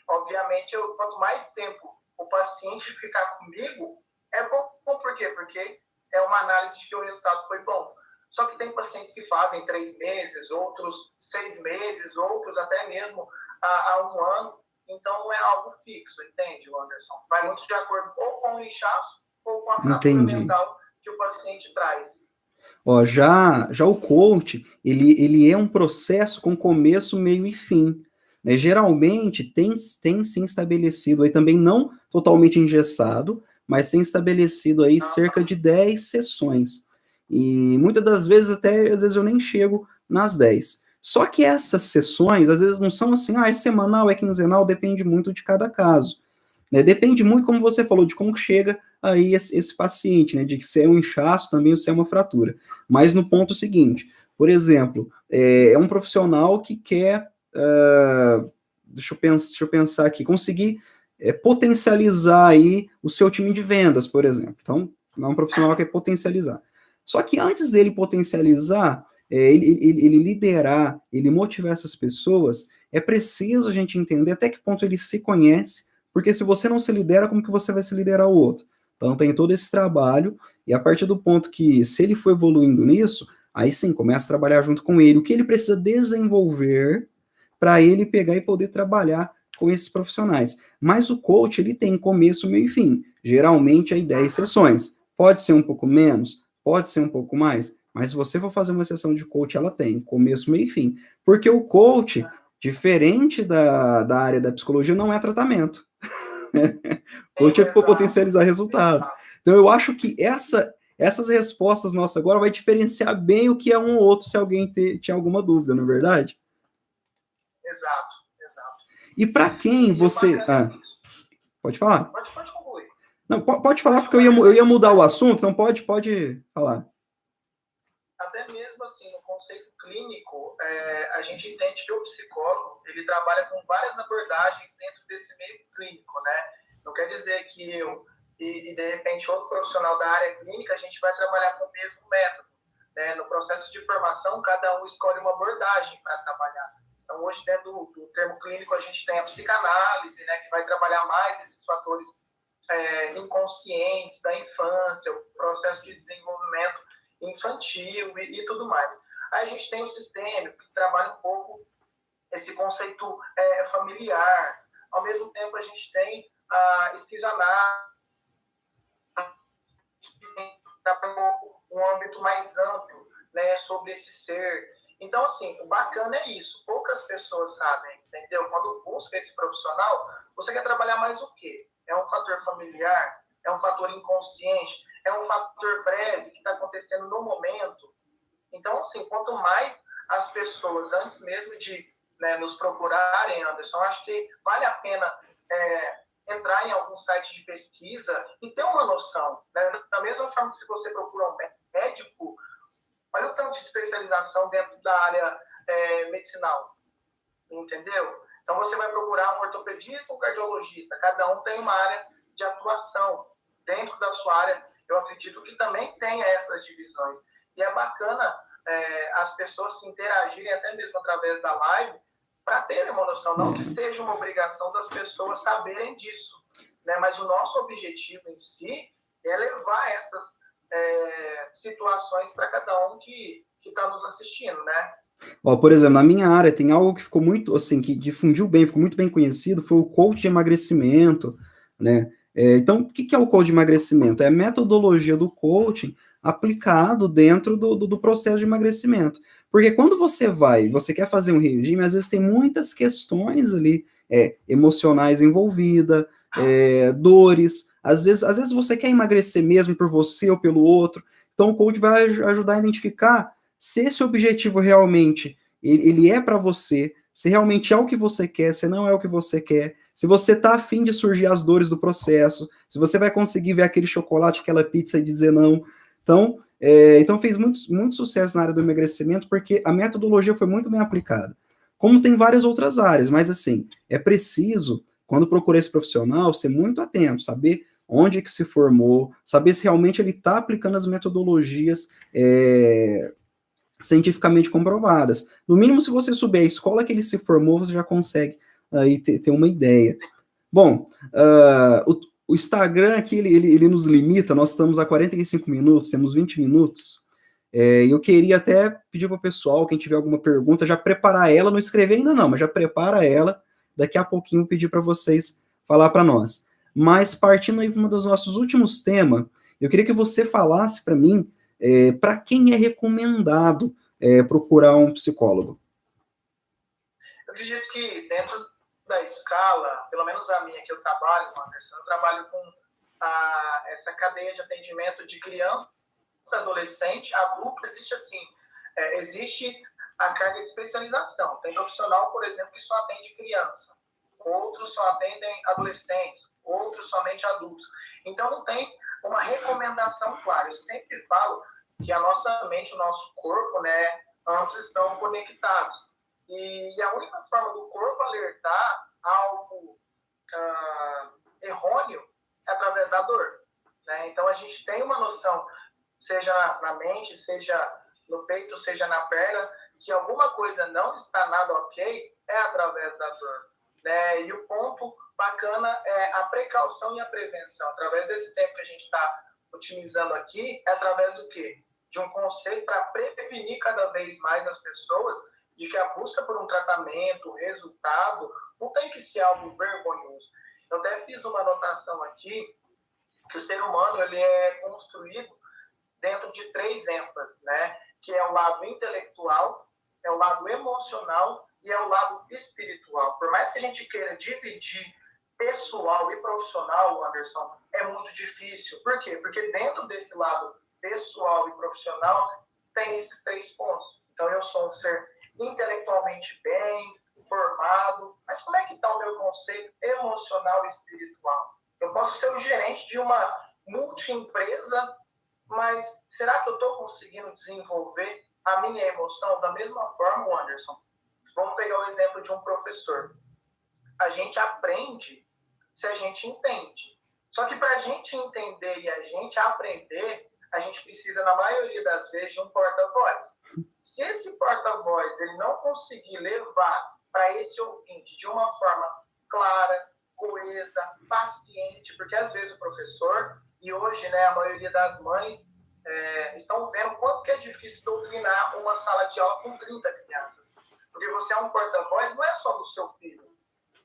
Speaker 2: obviamente, quanto mais tempo o paciente ficar comigo, é bom. Por quê? Porque é uma análise de que o resultado foi bom. Só que tem pacientes que fazem 3 meses, outros 6 meses, outros até mesmo há 1 ano. Então, não é algo fixo, entende, Anderson? Vai muito de acordo ou com o inchaço ou com a fratura mental que o paciente traz.
Speaker 1: Ó, já o coach, ele é um processo com começo, meio e fim. Né? Geralmente, tem sim estabelecido, aí também não totalmente engessado, mas tem estabelecido aí cerca de 10 sessões. E muitas das vezes, às vezes eu nem chego nas 10. Só que essas sessões, às vezes não são assim, é semanal, é quinzenal, depende muito de cada caso. Né? Depende muito, como você falou, de como chega aí esse paciente, né? De se é um inchaço também ou se é uma fratura. Mas no ponto seguinte, por exemplo, é um profissional que quer, deixa eu pensar aqui, conseguir potencializar aí o seu time de vendas, por exemplo. Então, é um profissional que quer potencializar. Só que antes dele potencializar, ele liderar, ele motivar essas pessoas, é preciso a gente entender até que ponto ele se conhece, porque se você não se lidera, como que você vai se liderar o outro? Então tem todo esse trabalho, e a partir do ponto que, se ele for evoluindo nisso, aí sim, começa a trabalhar junto com ele, o que ele precisa desenvolver para ele pegar e poder trabalhar com esses profissionais. Mas o coach, ele tem começo, meio e fim. Geralmente, aí 10 sessões. Pode ser um pouco menos, pode ser um pouco mais, mas se você for fazer uma sessão de coach, ela tem começo, meio e fim. Porque o coach, diferente da área da psicologia, não é tratamento. Coach é para potencializar resultado. Então, eu acho que essas respostas nossas agora vai diferenciar bem o que é um ou outro, se alguém tinha alguma dúvida, não é verdade?
Speaker 2: Exato.
Speaker 1: E para quem você... pode falar.
Speaker 2: Pode concluir.
Speaker 1: Não, pode falar, porque eu ia mudar o assunto, então pode falar.
Speaker 2: Até mesmo assim, no conceito clínico, a gente entende que o psicólogo, ele trabalha com várias abordagens dentro desse meio clínico, né? Não quer dizer que eu e de repente outro profissional da área clínica, a gente vai trabalhar com o mesmo método, né? No processo de formação, cada um escolhe uma abordagem para trabalhar. Então, hoje, dentro do termo clínico, a gente tem a psicanálise, né, que vai trabalhar mais esses fatores inconscientes da infância, o processo de desenvolvimento infantil e tudo mais. Aí a gente tem o sistêmico, que trabalha um pouco esse conceito familiar. Ao mesmo tempo, a gente tem a esquizoanálise, um âmbito mais amplo, né, sobre esse ser. Então, assim, o bacana é isso. Poucas pessoas sabem, entendeu? Quando busca esse profissional, você quer trabalhar mais o quê? É um fator familiar? É um fator inconsciente? É um fator breve que está acontecendo no momento? Então, assim, quanto mais as pessoas, antes mesmo de nos procurarem, Anderson, acho que vale a pena entrar em algum site de pesquisa e ter uma noção. Né? Da mesma forma que se você procura um médico, olha o tanto de especialização dentro da área medicinal, entendeu? Então, você vai procurar um ortopedista ou um cardiologista, cada um tem uma área de atuação. Dentro da sua área, eu acredito que também tenha essas divisões. E é bacana as pessoas se interagirem, até mesmo através da live, para terem uma noção, não que seja uma obrigação das pessoas saberem disso, né? Mas o nosso objetivo em si é levar essas situações para cada um que está nos assistindo, né?
Speaker 1: Ó, por exemplo, na minha área tem algo que ficou muito, assim, que difundiu bem, ficou muito bem conhecido, foi o coach de emagrecimento, né? Então, o que é o coach de emagrecimento? É a metodologia do coaching aplicado dentro do processo de emagrecimento. Porque quando você quer fazer um regime, às vezes tem muitas questões ali emocionais envolvidas, dores, às vezes você quer emagrecer mesmo por você ou pelo outro, então o coach vai ajudar a identificar se esse objetivo realmente ele é para você, se realmente é o que você quer, se não é o que você quer, se você está afim de surgir as dores do processo, se você vai conseguir ver aquele chocolate, aquela pizza e dizer não. Então fez muito sucesso na área do emagrecimento, porque a metodologia foi muito bem aplicada. como tem várias outras áreas, mas assim, é preciso, quando procurar esse profissional, ser muito atento, saber onde é que se formou, saber se realmente ele está aplicando as metodologias cientificamente comprovadas. No mínimo, se você souber a escola que ele se formou, você já consegue aí ter uma ideia. Bom, o Instagram aqui, ele nos limita, nós estamos a 45 minutos, temos 20 minutos, e eu queria até pedir para o pessoal, quem tiver alguma pergunta, já preparar ela, não escrever ainda não, mas já prepara ela, daqui a pouquinho pedir para vocês falar para nós. Mas partindo aí para um dos nossos últimos temas, eu queria que você falasse para mim, para quem é recomendado procurar um psicólogo.
Speaker 2: Eu acredito que dentro da escala, pelo menos a minha que eu trabalho, Anderson, eu trabalho com essa cadeia de atendimento de criança, adolescente, adulto, existe assim, existe a carga de especialização. Tem profissional, por exemplo, que só atende criança, outros só atendem adolescentes, outros somente adultos. Então não tem uma recomendação clara. Eu sempre falo que a nossa mente, o nosso corpo, né, ambos estão conectados. E a única forma do corpo alertar algo errôneo é através da dor, né? Então a gente tem uma noção, seja na mente, seja no peito, seja na perna, que alguma coisa não está nada ok, é através da dor, né? E o ponto bacana é a precaução e a prevenção. Através desse tempo que a gente está otimizando aqui, é através do quê? De um conceito para prevenir cada vez mais as pessoas de que a busca por um tratamento, resultado, não tem que ser algo vergonhoso. Eu até fiz uma anotação aqui, que o ser humano ele é construído dentro de 3 ênfases, né? Que é o lado intelectual, é o lado emocional e é o lado espiritual. Por mais que a gente queira dividir pessoal e profissional, Anderson, é muito difícil. Por quê? Porque dentro desse lado pessoal e profissional tem esses 3 pontos. Então, eu sou um ser intelectualmente bem, formado, mas como é que está o meu conceito emocional e espiritual? Eu posso ser o gerente de uma multiempresa, mas será que eu estou conseguindo desenvolver a minha emoção da mesma forma, Anderson? Vamos pegar o exemplo de um professor. A gente aprende se a gente entende. Só que para a gente entender e a gente aprender, a gente precisa, na maioria das vezes, de um porta-voz. Se esse porta-voz ele não conseguir levar para esse ouvinte de uma forma clara, coesa, paciente, porque às vezes o professor, e hoje, né, a maioria das mães estão vendo quanto que é difícil doutrinar uma sala de aula com 30 crianças. Porque você é um porta-voz, não é só do seu filho,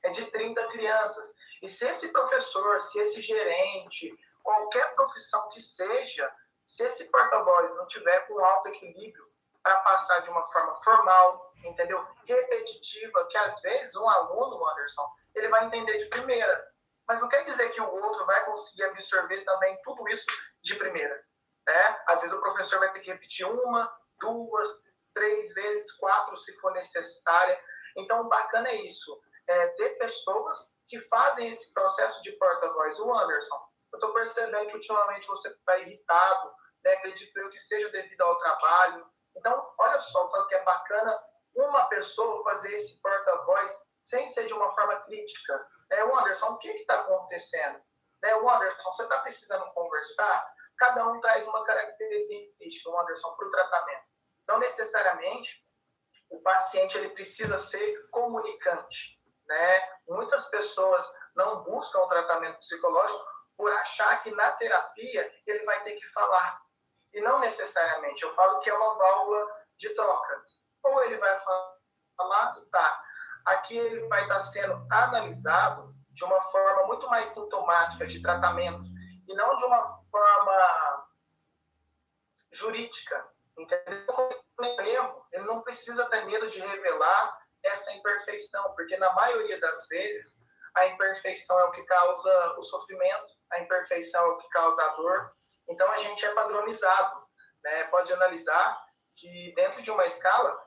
Speaker 2: é de 30 crianças. E se esse professor, se esse gerente, qualquer profissão que seja, se esse porta-voz não tiver com alto equilíbrio para passar de uma forma formal, entendeu? Repetitiva, que às vezes um aluno, Anderson, ele vai entender de primeira. Mas não quer dizer que o outro vai conseguir absorver também tudo isso de primeira, né? Às vezes o professor vai ter que repetir 1, 2, 3 vezes, 4 se for necessária. Então, o bacana é isso, ter pessoas que fazem esse processo de porta-voz. O Anderson, eu estou percebendo que ultimamente você está irritado, né? Acredito eu que seja devido ao trabalho. Então, olha só o tanto que é bacana uma pessoa fazer esse porta-voz sem ser de uma forma crítica. O Anderson, o que está acontecendo? O Anderson, você está precisando conversar? Cada um traz uma característica, o Anderson, para o tratamento. Não necessariamente o paciente ele precisa ser comunicante, né? Muitas pessoas não buscam o tratamento psicológico por achar que na terapia ele vai ter que falar. E não necessariamente. Eu falo que é uma válvula de troca. Ou ele vai falar, tá. Aqui ele vai estar sendo analisado de uma forma muito mais sintomática de tratamento e não de uma forma jurídica. Entendeu? Ele não precisa ter medo de revelar essa imperfeição, porque na maioria das vezes a imperfeição é o que causa o sofrimento, a imperfeição é o que causa a dor. Então, a gente é padronizado, né? Pode analisar que dentro de uma escala,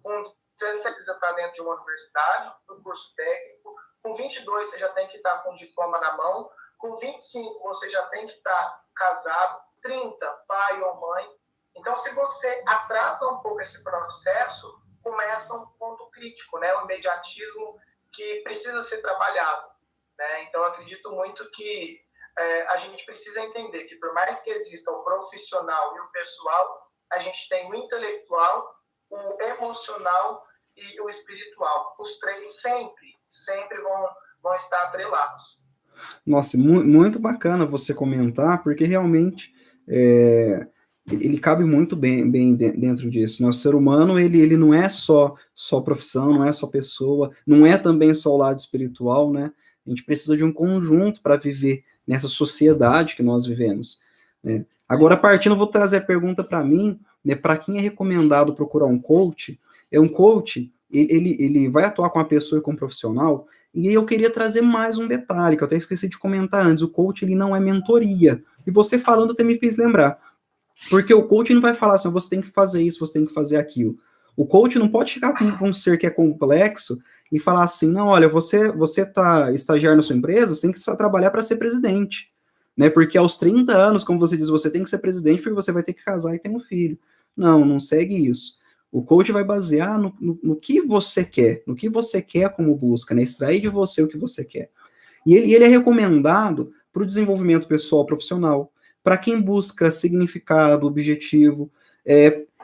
Speaker 2: com 16 você precisa estar dentro de uma universidade, um curso técnico, com 22 você já tem que estar com um diploma na mão, com 25 você já tem que estar casado, 30, pai ou mãe. Então, se você atrasa um pouco esse processo, começa um ponto crítico, né? O imediatismo que precisa ser trabalhado, né? Então, eu acredito muito que a gente precisa entender que, por mais que exista o profissional e o pessoal, a gente tem o intelectual, o emocional e o espiritual. Os três sempre vão estar atrelados.
Speaker 1: Nossa, muito bacana você comentar, porque realmente ele cabe muito bem dentro disso, né? O ser humano, ele não é só profissão, não é só pessoa, não é também só o lado espiritual, né? A gente precisa de um conjunto para viver nessa sociedade que nós vivemos, né? Agora, partindo, eu vou trazer a pergunta para mim, né? Para quem é recomendado procurar um coach, um coach, ele vai atuar com a pessoa e com o profissional. E aí eu queria trazer mais um detalhe, que eu até esqueci de comentar antes. O coach, ele não é mentoria. E você falando até me fez lembrar. Porque o coach não vai falar assim, você tem que fazer isso, você tem que fazer aquilo. O coach não pode chegar com um ser que é complexo e falar assim, não, olha, você tá estagiário na sua empresa, você tem que trabalhar para ser presidente. Né? Porque aos 30 anos, como você diz, você tem que ser presidente porque você vai ter que casar e ter um filho. Não segue isso. O coach vai basear no que você quer, no que você quer como busca, né? Extrair de você o que você quer. E ele é recomendado para o desenvolvimento pessoal profissional, para quem busca significado, objetivo.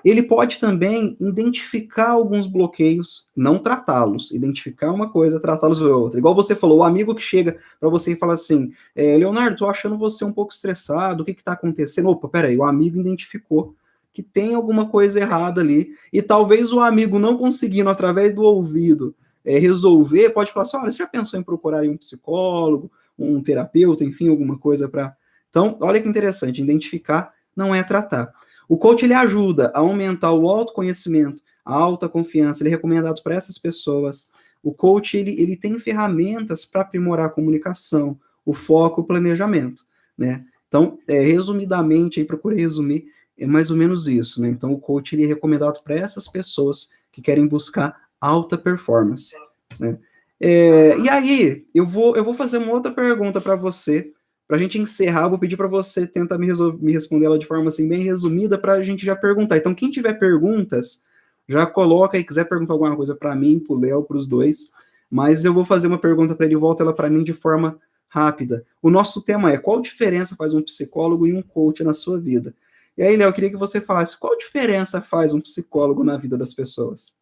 Speaker 1: Ele pode também identificar alguns bloqueios, não tratá-los, identificar uma coisa, tratá-los outra. Igual você falou, o amigo que chega para você e fala assim, Leonardo, tô achando você um pouco estressado, o que está acontecendo? Opa, peraí, o amigo identificou que tem alguma coisa errada ali, e talvez o amigo não conseguindo, através do ouvido, resolver, pode falar assim, olha, você já pensou em procurar um psicólogo, um terapeuta, enfim, alguma coisa para... Então, olha que interessante, identificar não é tratar. O coach, ele ajuda a aumentar o autoconhecimento, a alta confiança, ele é recomendado para essas pessoas. O coach, ele tem ferramentas para aprimorar a comunicação, o foco, o planejamento, né? Então, resumidamente, aí procurei resumir, é mais ou menos isso, né? Então, o coach, ele é recomendado para essas pessoas que querem buscar alta performance, né? E aí, eu vou fazer uma outra pergunta para você, para a gente encerrar, eu vou pedir para você tentar me responder ela de forma assim, bem resumida, para a gente já perguntar. Então, quem tiver perguntas, já coloca e quiser perguntar alguma coisa para mim, para o Léo, para os dois, mas eu vou fazer uma pergunta para ele, volta ela para mim de forma rápida. O nosso tema é, qual diferença faz um psicólogo e um coach na sua vida? E aí, Léo, eu queria que você falasse, qual diferença faz um psicólogo na vida das pessoas?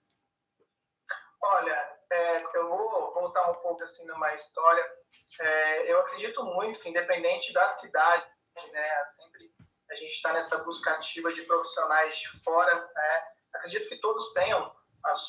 Speaker 2: Olha, eu vou voltar um pouco assim numa história. Eu acredito muito que, independente da cidade, né, sempre a gente está nessa busca ativa de profissionais de fora, né, acredito que todos tenham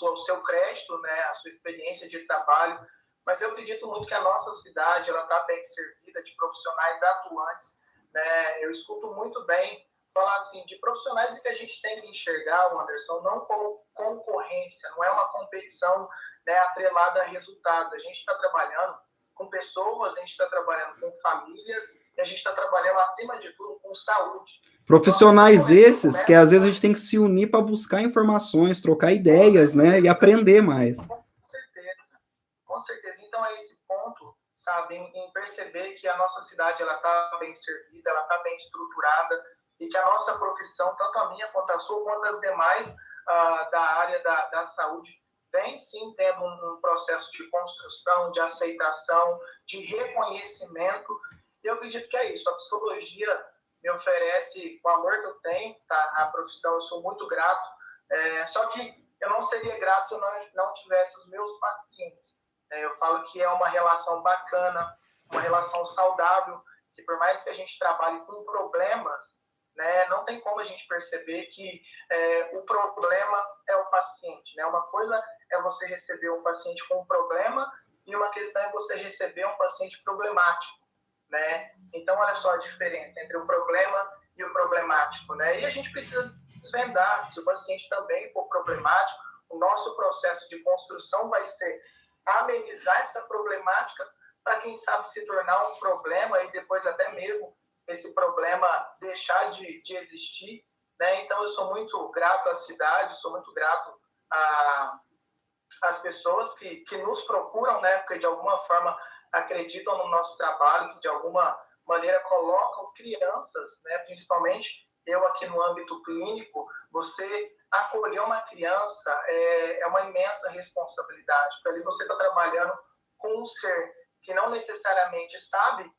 Speaker 2: o seu crédito, né, a sua experiência de trabalho, mas eu acredito muito que a nossa cidade ela está bem servida de profissionais atuantes, né. Eu escuto muito bem falar assim de profissionais que a gente tem que enxergar, Anderson, não como concorrência, não é uma competição, né, atrelada a resultados. A gente está trabalhando com pessoas, a gente está trabalhando com famílias e a gente está trabalhando, acima de tudo, com saúde.
Speaker 1: Profissionais esses que às vezes a gente tem que se unir para buscar informações, trocar ideias, né, e aprender mais.
Speaker 2: Com certeza. Então é esse ponto, sabe, em perceber que a nossa cidade ela está bem servida, ela está bem estruturada e que a nossa profissão, tanto a minha quanto a sua, quanto as demais da área da saúde, vem sim tendo um processo de construção, de aceitação, de reconhecimento. E eu acredito que é isso. A psicologia me oferece o amor que eu tenho, tá? A profissão, eu sou muito grato. Só que eu não seria grato se eu não tivesse os meus pacientes. Eu falo que é uma relação bacana, uma relação saudável, que por mais que a gente trabalhe com problemas, né, não tem como a gente perceber que o problema é o paciente. Né? Uma coisa é você receber um paciente com um problema e uma questão é você receber um paciente problemático. Né? Então, olha só a diferença entre o problema e o problemático. Né? E a gente precisa desvendar se o paciente também for problemático, o nosso processo de construção vai ser amenizar essa problemática para, quem sabe, se tornar um problema e depois até mesmo esse problema deixar de existir. Né? Então, eu sou muito grato à cidade, sou muito grato às pessoas que nos procuram, né? Porque de alguma forma acreditam no nosso trabalho, que de alguma maneira colocam crianças, né? Principalmente eu aqui no âmbito clínico, você acolher uma criança é uma imensa responsabilidade, porque ali você está trabalhando com um ser que não necessariamente sabe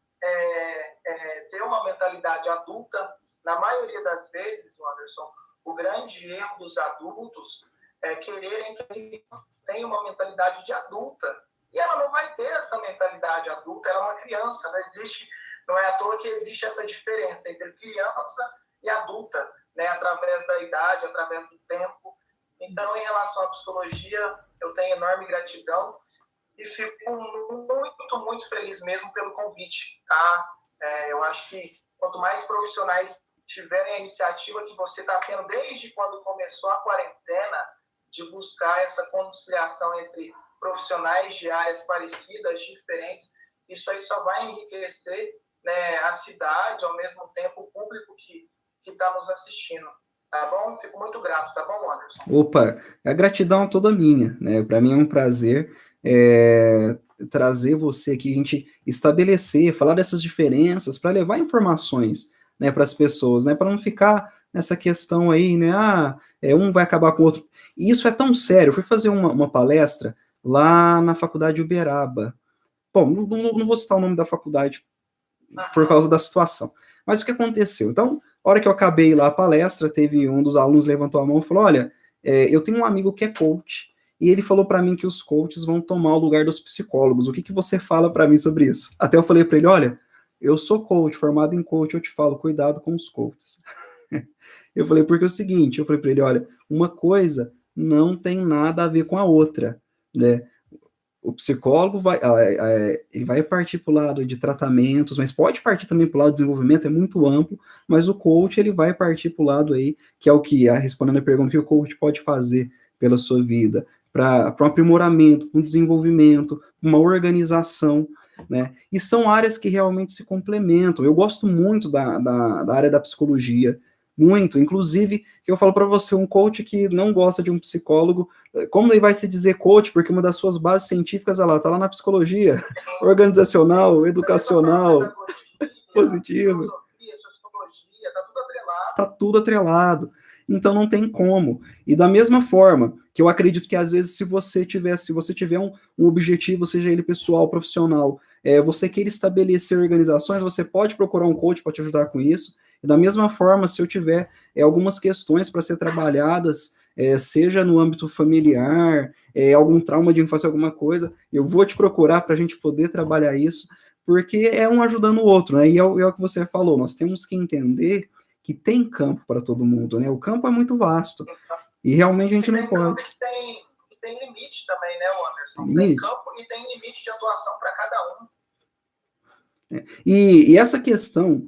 Speaker 2: ter uma mentalidade adulta. Na maioria das vezes, Anderson, o grande erro dos adultos é quererem que a criança tenha uma mentalidade de adulta. E ela não vai ter essa mentalidade adulta, ela é uma criança, não é à toa que existe essa diferença entre criança e adulta, né? Através da idade, através do tempo. Então, em relação à psicologia, eu tenho enorme gratidão e fico muito, muito feliz mesmo pelo convite, tá? Eu acho que quanto mais profissionais tiverem a iniciativa que você está tendo desde quando começou a quarentena, de buscar essa conciliação entre profissionais de áreas parecidas, diferentes, isso aí só vai enriquecer, né, a cidade, ao mesmo tempo o público que está nos assistindo. Tá bom? Fico muito grato, tá bom, Anderson?
Speaker 1: Opa, a gratidão é toda minha, né? Para mim é um prazer trazer você aqui, a gente estabelecer, falar dessas diferenças, para levar informações, né, para as pessoas, né, para não ficar nessa questão aí, né, um vai acabar com o outro. E isso é tão sério, eu fui fazer uma palestra lá na faculdade de Uberaba. Bom, não vou citar o nome da faculdade por causa da situação. Mas o que aconteceu? Então, a hora que eu acabei lá a palestra, teve um dos alunos levantou a mão e falou, olha, eu tenho um amigo que é coach, e ele falou para mim que os coaches vão tomar o lugar dos psicólogos. O que você fala para mim sobre isso? Até eu falei para ele, olha, eu sou coach, formado em coach, eu te falo, cuidado com os coaches. Eu falei, porque é o seguinte, eu falei para ele, olha, uma coisa não tem nada a ver com a outra, né? O psicólogo ele vai partir para o lado de tratamentos, mas pode partir também para o lado de desenvolvimento, é muito amplo, mas o coach ele vai partir para o lado aí, que é o que, respondendo a pergunta, que o coach pode fazer pela sua vida, para um aprimoramento, um desenvolvimento, uma organização, né? E são áreas que realmente se complementam. Eu gosto muito da área da psicologia, muito, inclusive, que eu falo para você, um coach que não gosta de um psicólogo, como ele vai se dizer coach? Porque uma das suas bases científicas, ela tá lá na psicologia, organizacional, educacional, positiva. Tá tudo atrelado. Então não tem como. E da mesma forma, que eu acredito que às vezes se você tiver um objetivo, seja ele pessoal, profissional, você queira estabelecer organizações, você pode procurar um coach para te ajudar com isso. E da mesma forma, se eu tiver algumas questões para ser trabalhadas, seja no âmbito familiar, algum trauma de infância, alguma coisa, eu vou te procurar para a gente poder trabalhar isso, porque é um ajudando o outro, né? E é o que você falou, nós temos que entender que tem campo para todo mundo, né? O campo é muito vasto. E realmente a gente não pode.
Speaker 2: Tem limite também, né, Anderson? Limite. Tem campo e tem limite de atuação para cada um.
Speaker 1: E essa questão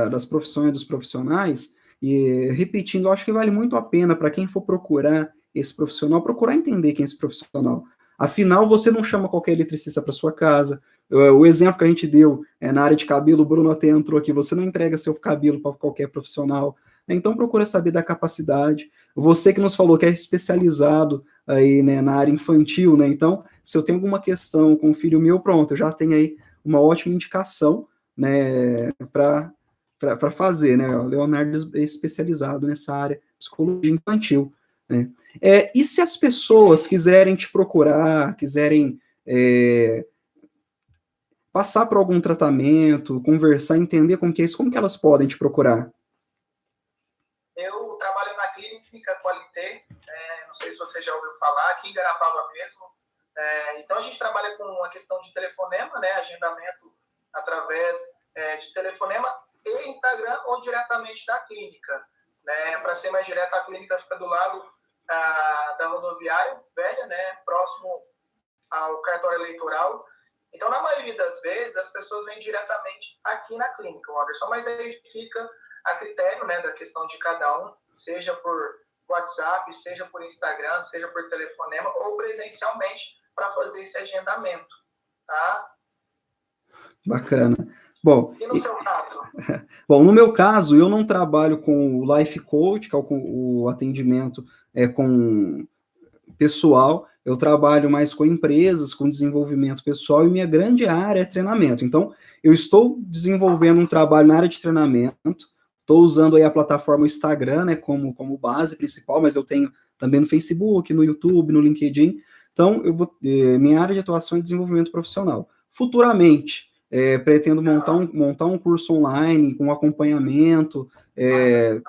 Speaker 1: das profissões dos profissionais, e repetindo, eu acho que vale muito a pena para quem for procurar esse profissional, procurar entender quem é esse profissional. Afinal, você não chama qualquer eletricista para sua casa. O exemplo que a gente deu na área de cabelo, o Bruno até entrou aqui, você não entrega seu cabelo para qualquer profissional. Então, procura saber da capacidade. Você que nos falou que é especializado aí, né, na área infantil, né? Então, se eu tenho alguma questão com o filho meu, pronto, eu já tenho aí uma ótima indicação, né, para fazer, né? O Leonardo é especializado nessa área, psicologia infantil, né? E se as pessoas quiserem te procurar, quiserem passar por algum tratamento, conversar, entender como que é isso, como que elas podem te procurar?
Speaker 2: Eu trabalho na clínica Qualité, não sei se você já ouviu falar, aqui em Garapava mesmo. Então a gente trabalha com a questão de telefonema, né, agendamento através de telefonema e Instagram ou diretamente da clínica. Né? Para ser mais direto, a clínica fica do lado da rodoviária velha, né, próximo ao cartório eleitoral. Então, na maioria das vezes, as pessoas vêm diretamente aqui na clínica, Anderson, mas aí fica a critério, né, da questão de cada um, seja por WhatsApp, seja por Instagram, seja por telefonema ou presencialmente para fazer esse agendamento, tá?
Speaker 1: Bacana. Bom,
Speaker 2: e no seu caso?
Speaker 1: Bom, no meu caso, eu não trabalho com o Life Coach, que é o atendimento com pessoal, eu trabalho mais com empresas, com desenvolvimento pessoal, e minha grande área é treinamento. Então, eu estou desenvolvendo um trabalho na área de treinamento, Estou usando aí a plataforma Instagram, né, como base principal, mas eu tenho também no Facebook, no YouTube, no LinkedIn. Então, minha área de atuação é desenvolvimento profissional. Futuramente, pretendo montar um curso online com acompanhamento,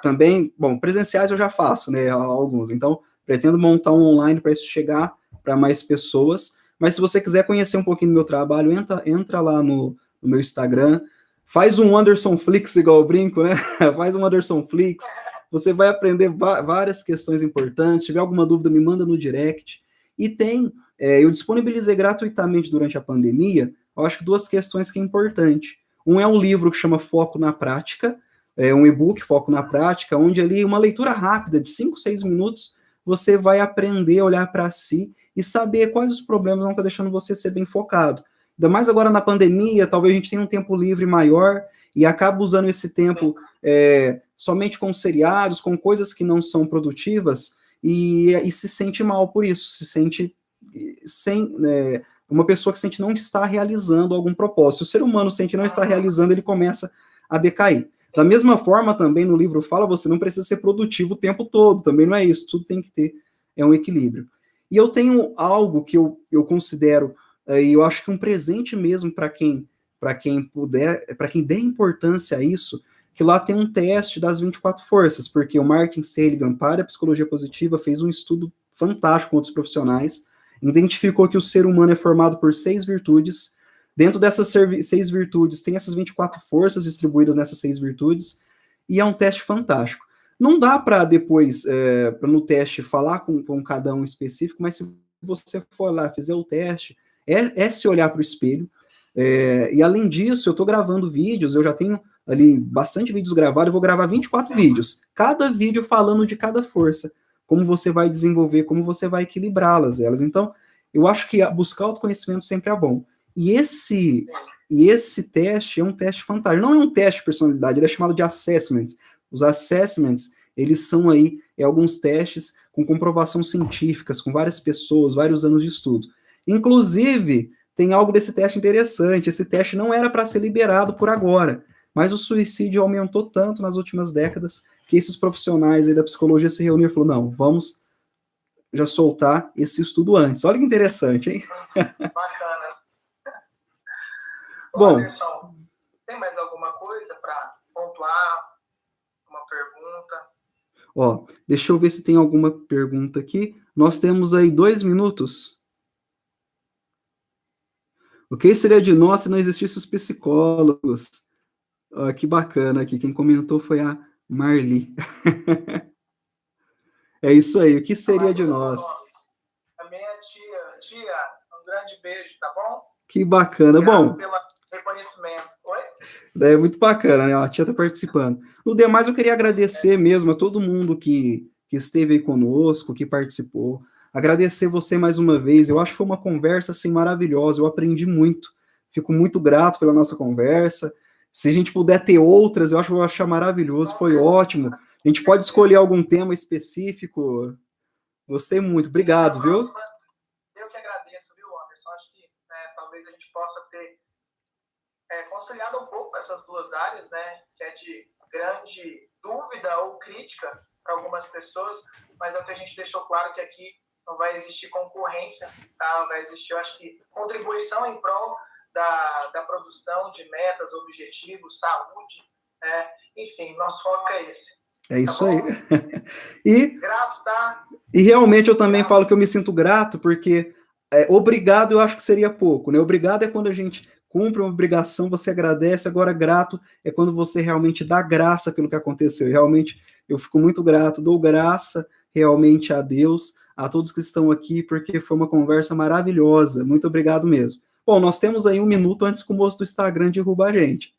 Speaker 1: também, bom, presenciais eu já faço, né, alguns, então, pretendo montar um online para isso chegar para mais pessoas, mas se você quiser conhecer um pouquinho do meu trabalho, entra lá no meu Instagram, faz um Anderson Flix, igual eu brinco, né, faz um Anderson Flix, você vai aprender várias questões importantes, se tiver alguma dúvida, me manda no direct, e eu disponibilizei gratuitamente durante a pandemia, eu acho que 2 questões que é importante. Um é um livro que chama Foco na Prática, um e-book, Foco na Prática, onde ali uma leitura rápida, de 5, 6 minutos, você vai aprender a olhar para si e saber quais os problemas não estão deixando você ser bem focado. Ainda mais agora na pandemia, talvez a gente tenha um tempo livre maior e acaba usando esse tempo somente com seriados, com coisas que não são produtivas, e se sente mal por isso, se sente uma pessoa que sente não está realizando algum propósito. Se o ser humano sente que não está realizando, ele começa a decair. Da mesma forma, também no livro fala, você não precisa ser produtivo o tempo todo, também não é isso, tudo tem que ter um equilíbrio. E eu tenho algo que eu considero, e eu acho que um presente mesmo para quem puder, para quem der importância a isso, que lá tem um teste das 24 forças, porque o Martin Seligman, para a psicologia positiva, fez um estudo fantástico com outros profissionais, identificou que o ser humano é formado por 6 virtudes. Dentro dessas 6 virtudes, tem essas 24 forças distribuídas nessas 6 virtudes, e é um teste fantástico. Não dá para depois, no teste, falar com cada um específico, mas se você for lá, fizer o teste, se olhar para o espelho, e além disso, eu estou gravando vídeos, eu já tenho ali bastante vídeos gravados, eu vou gravar 24 vídeos, cada vídeo falando de cada força, como você vai desenvolver, como você vai equilibrá-las, elas. Então, eu acho que buscar autoconhecimento sempre é bom. E esse teste é um teste fantástico. Não é um teste de personalidade, ele é chamado de assessment. Os assessments, eles são aí alguns testes com comprovação científicas, com várias pessoas, vários anos de estudo. Inclusive, tem algo desse teste interessante. Esse teste não era para ser liberado por agora, mas o suicídio aumentou tanto nas últimas décadas que esses profissionais aí da psicologia se reuniram e falaram, não, vamos já soltar esse estudo antes. Olha que interessante, hein?
Speaker 2: Bacana.
Speaker 1: Bom,
Speaker 2: Anderson, tem mais alguma coisa para pontuar? Uma pergunta?
Speaker 1: Ó, deixa eu ver se tem alguma pergunta aqui. Nós temos aí 2 minutos. O que seria de nós se não existissem os psicólogos? Ó, que bacana aqui. Quem comentou foi a Marli. É isso aí. O que seria de nós?
Speaker 2: A minha tia, um grande beijo, tá bom?
Speaker 1: Que bacana.
Speaker 2: Obrigado
Speaker 1: Bom,
Speaker 2: pelo reconhecimento. Oi?
Speaker 1: É muito bacana, né? A tia está participando. No demais, eu queria agradecer mesmo a todo mundo que esteve aí conosco, que participou. Agradecer você mais uma vez. Eu acho que foi uma conversa assim, maravilhosa. Eu aprendi muito. Fico muito grato pela nossa conversa. Se a gente puder ter outras, eu acho que eu vou achar maravilhoso. Foi ótimo. A gente pode escolher algum tema específico. Gostei muito. Obrigado, viu?
Speaker 2: Eu que agradeço, viu, Anderson? Acho que talvez a gente possa ter conciliado um pouco essas duas áreas, né? Que é de grande dúvida ou crítica para algumas pessoas, mas é o que a gente deixou claro que aqui não vai existir concorrência, tá? Vai existir, eu acho que, contribuição em prol da produção de metas, objetivos, saúde, enfim, nosso foco é esse.
Speaker 1: É isso aí. E,
Speaker 2: grato, tá?
Speaker 1: E realmente eu também falo que eu me sinto grato, porque obrigado eu acho que seria pouco, né? Obrigado é quando a gente cumpre uma obrigação, você agradece, agora grato é quando você realmente dá graça pelo que aconteceu. E realmente eu fico muito grato, dou graça realmente a Deus, a todos que estão aqui, porque foi uma conversa maravilhosa. Muito obrigado mesmo. Bom, nós temos aí 1 minuto antes que o moço do Instagram derruba a gente.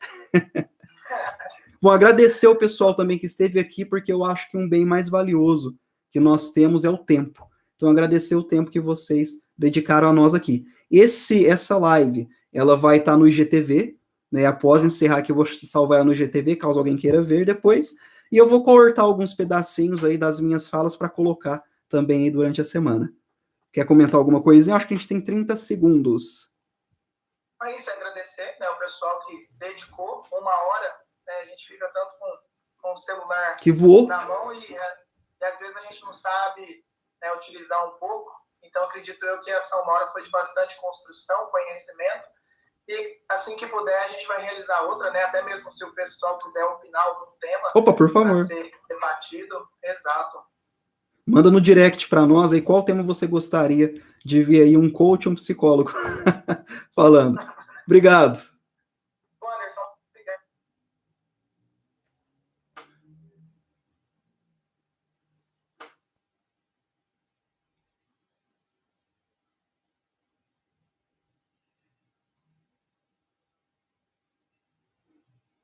Speaker 1: Vou agradecer o pessoal também que esteve aqui, porque eu acho que um bem mais valioso que nós temos é o tempo. Então, agradecer o tempo que vocês dedicaram a nós aqui. Essa live, ela vai estar no IGTV, né? Após encerrar aqui, eu vou salvar ela no IGTV, caso alguém queira ver depois. E eu vou cortar alguns pedacinhos aí das minhas falas para colocar também aí durante a semana. Quer comentar alguma coisinha? Eu acho que a gente tem 30 segundos.
Speaker 2: É isso, agradecer, né, o pessoal que dedicou 1 hora, né, a gente fica tanto com com o celular
Speaker 1: que voou
Speaker 2: na mão e às vezes a gente não sabe, né, utilizar um pouco. Então, acredito eu que essa 1 hora foi de bastante construção, conhecimento. E assim que puder, a gente vai realizar outra, né? Até mesmo se o pessoal quiser opinar algum tema.
Speaker 1: Opa, por favor.
Speaker 2: Para ser debatido. Exato.
Speaker 1: Manda no direct para nós aí qual tema você gostaria de ver aí um coach ou um psicólogo falando. Obrigado.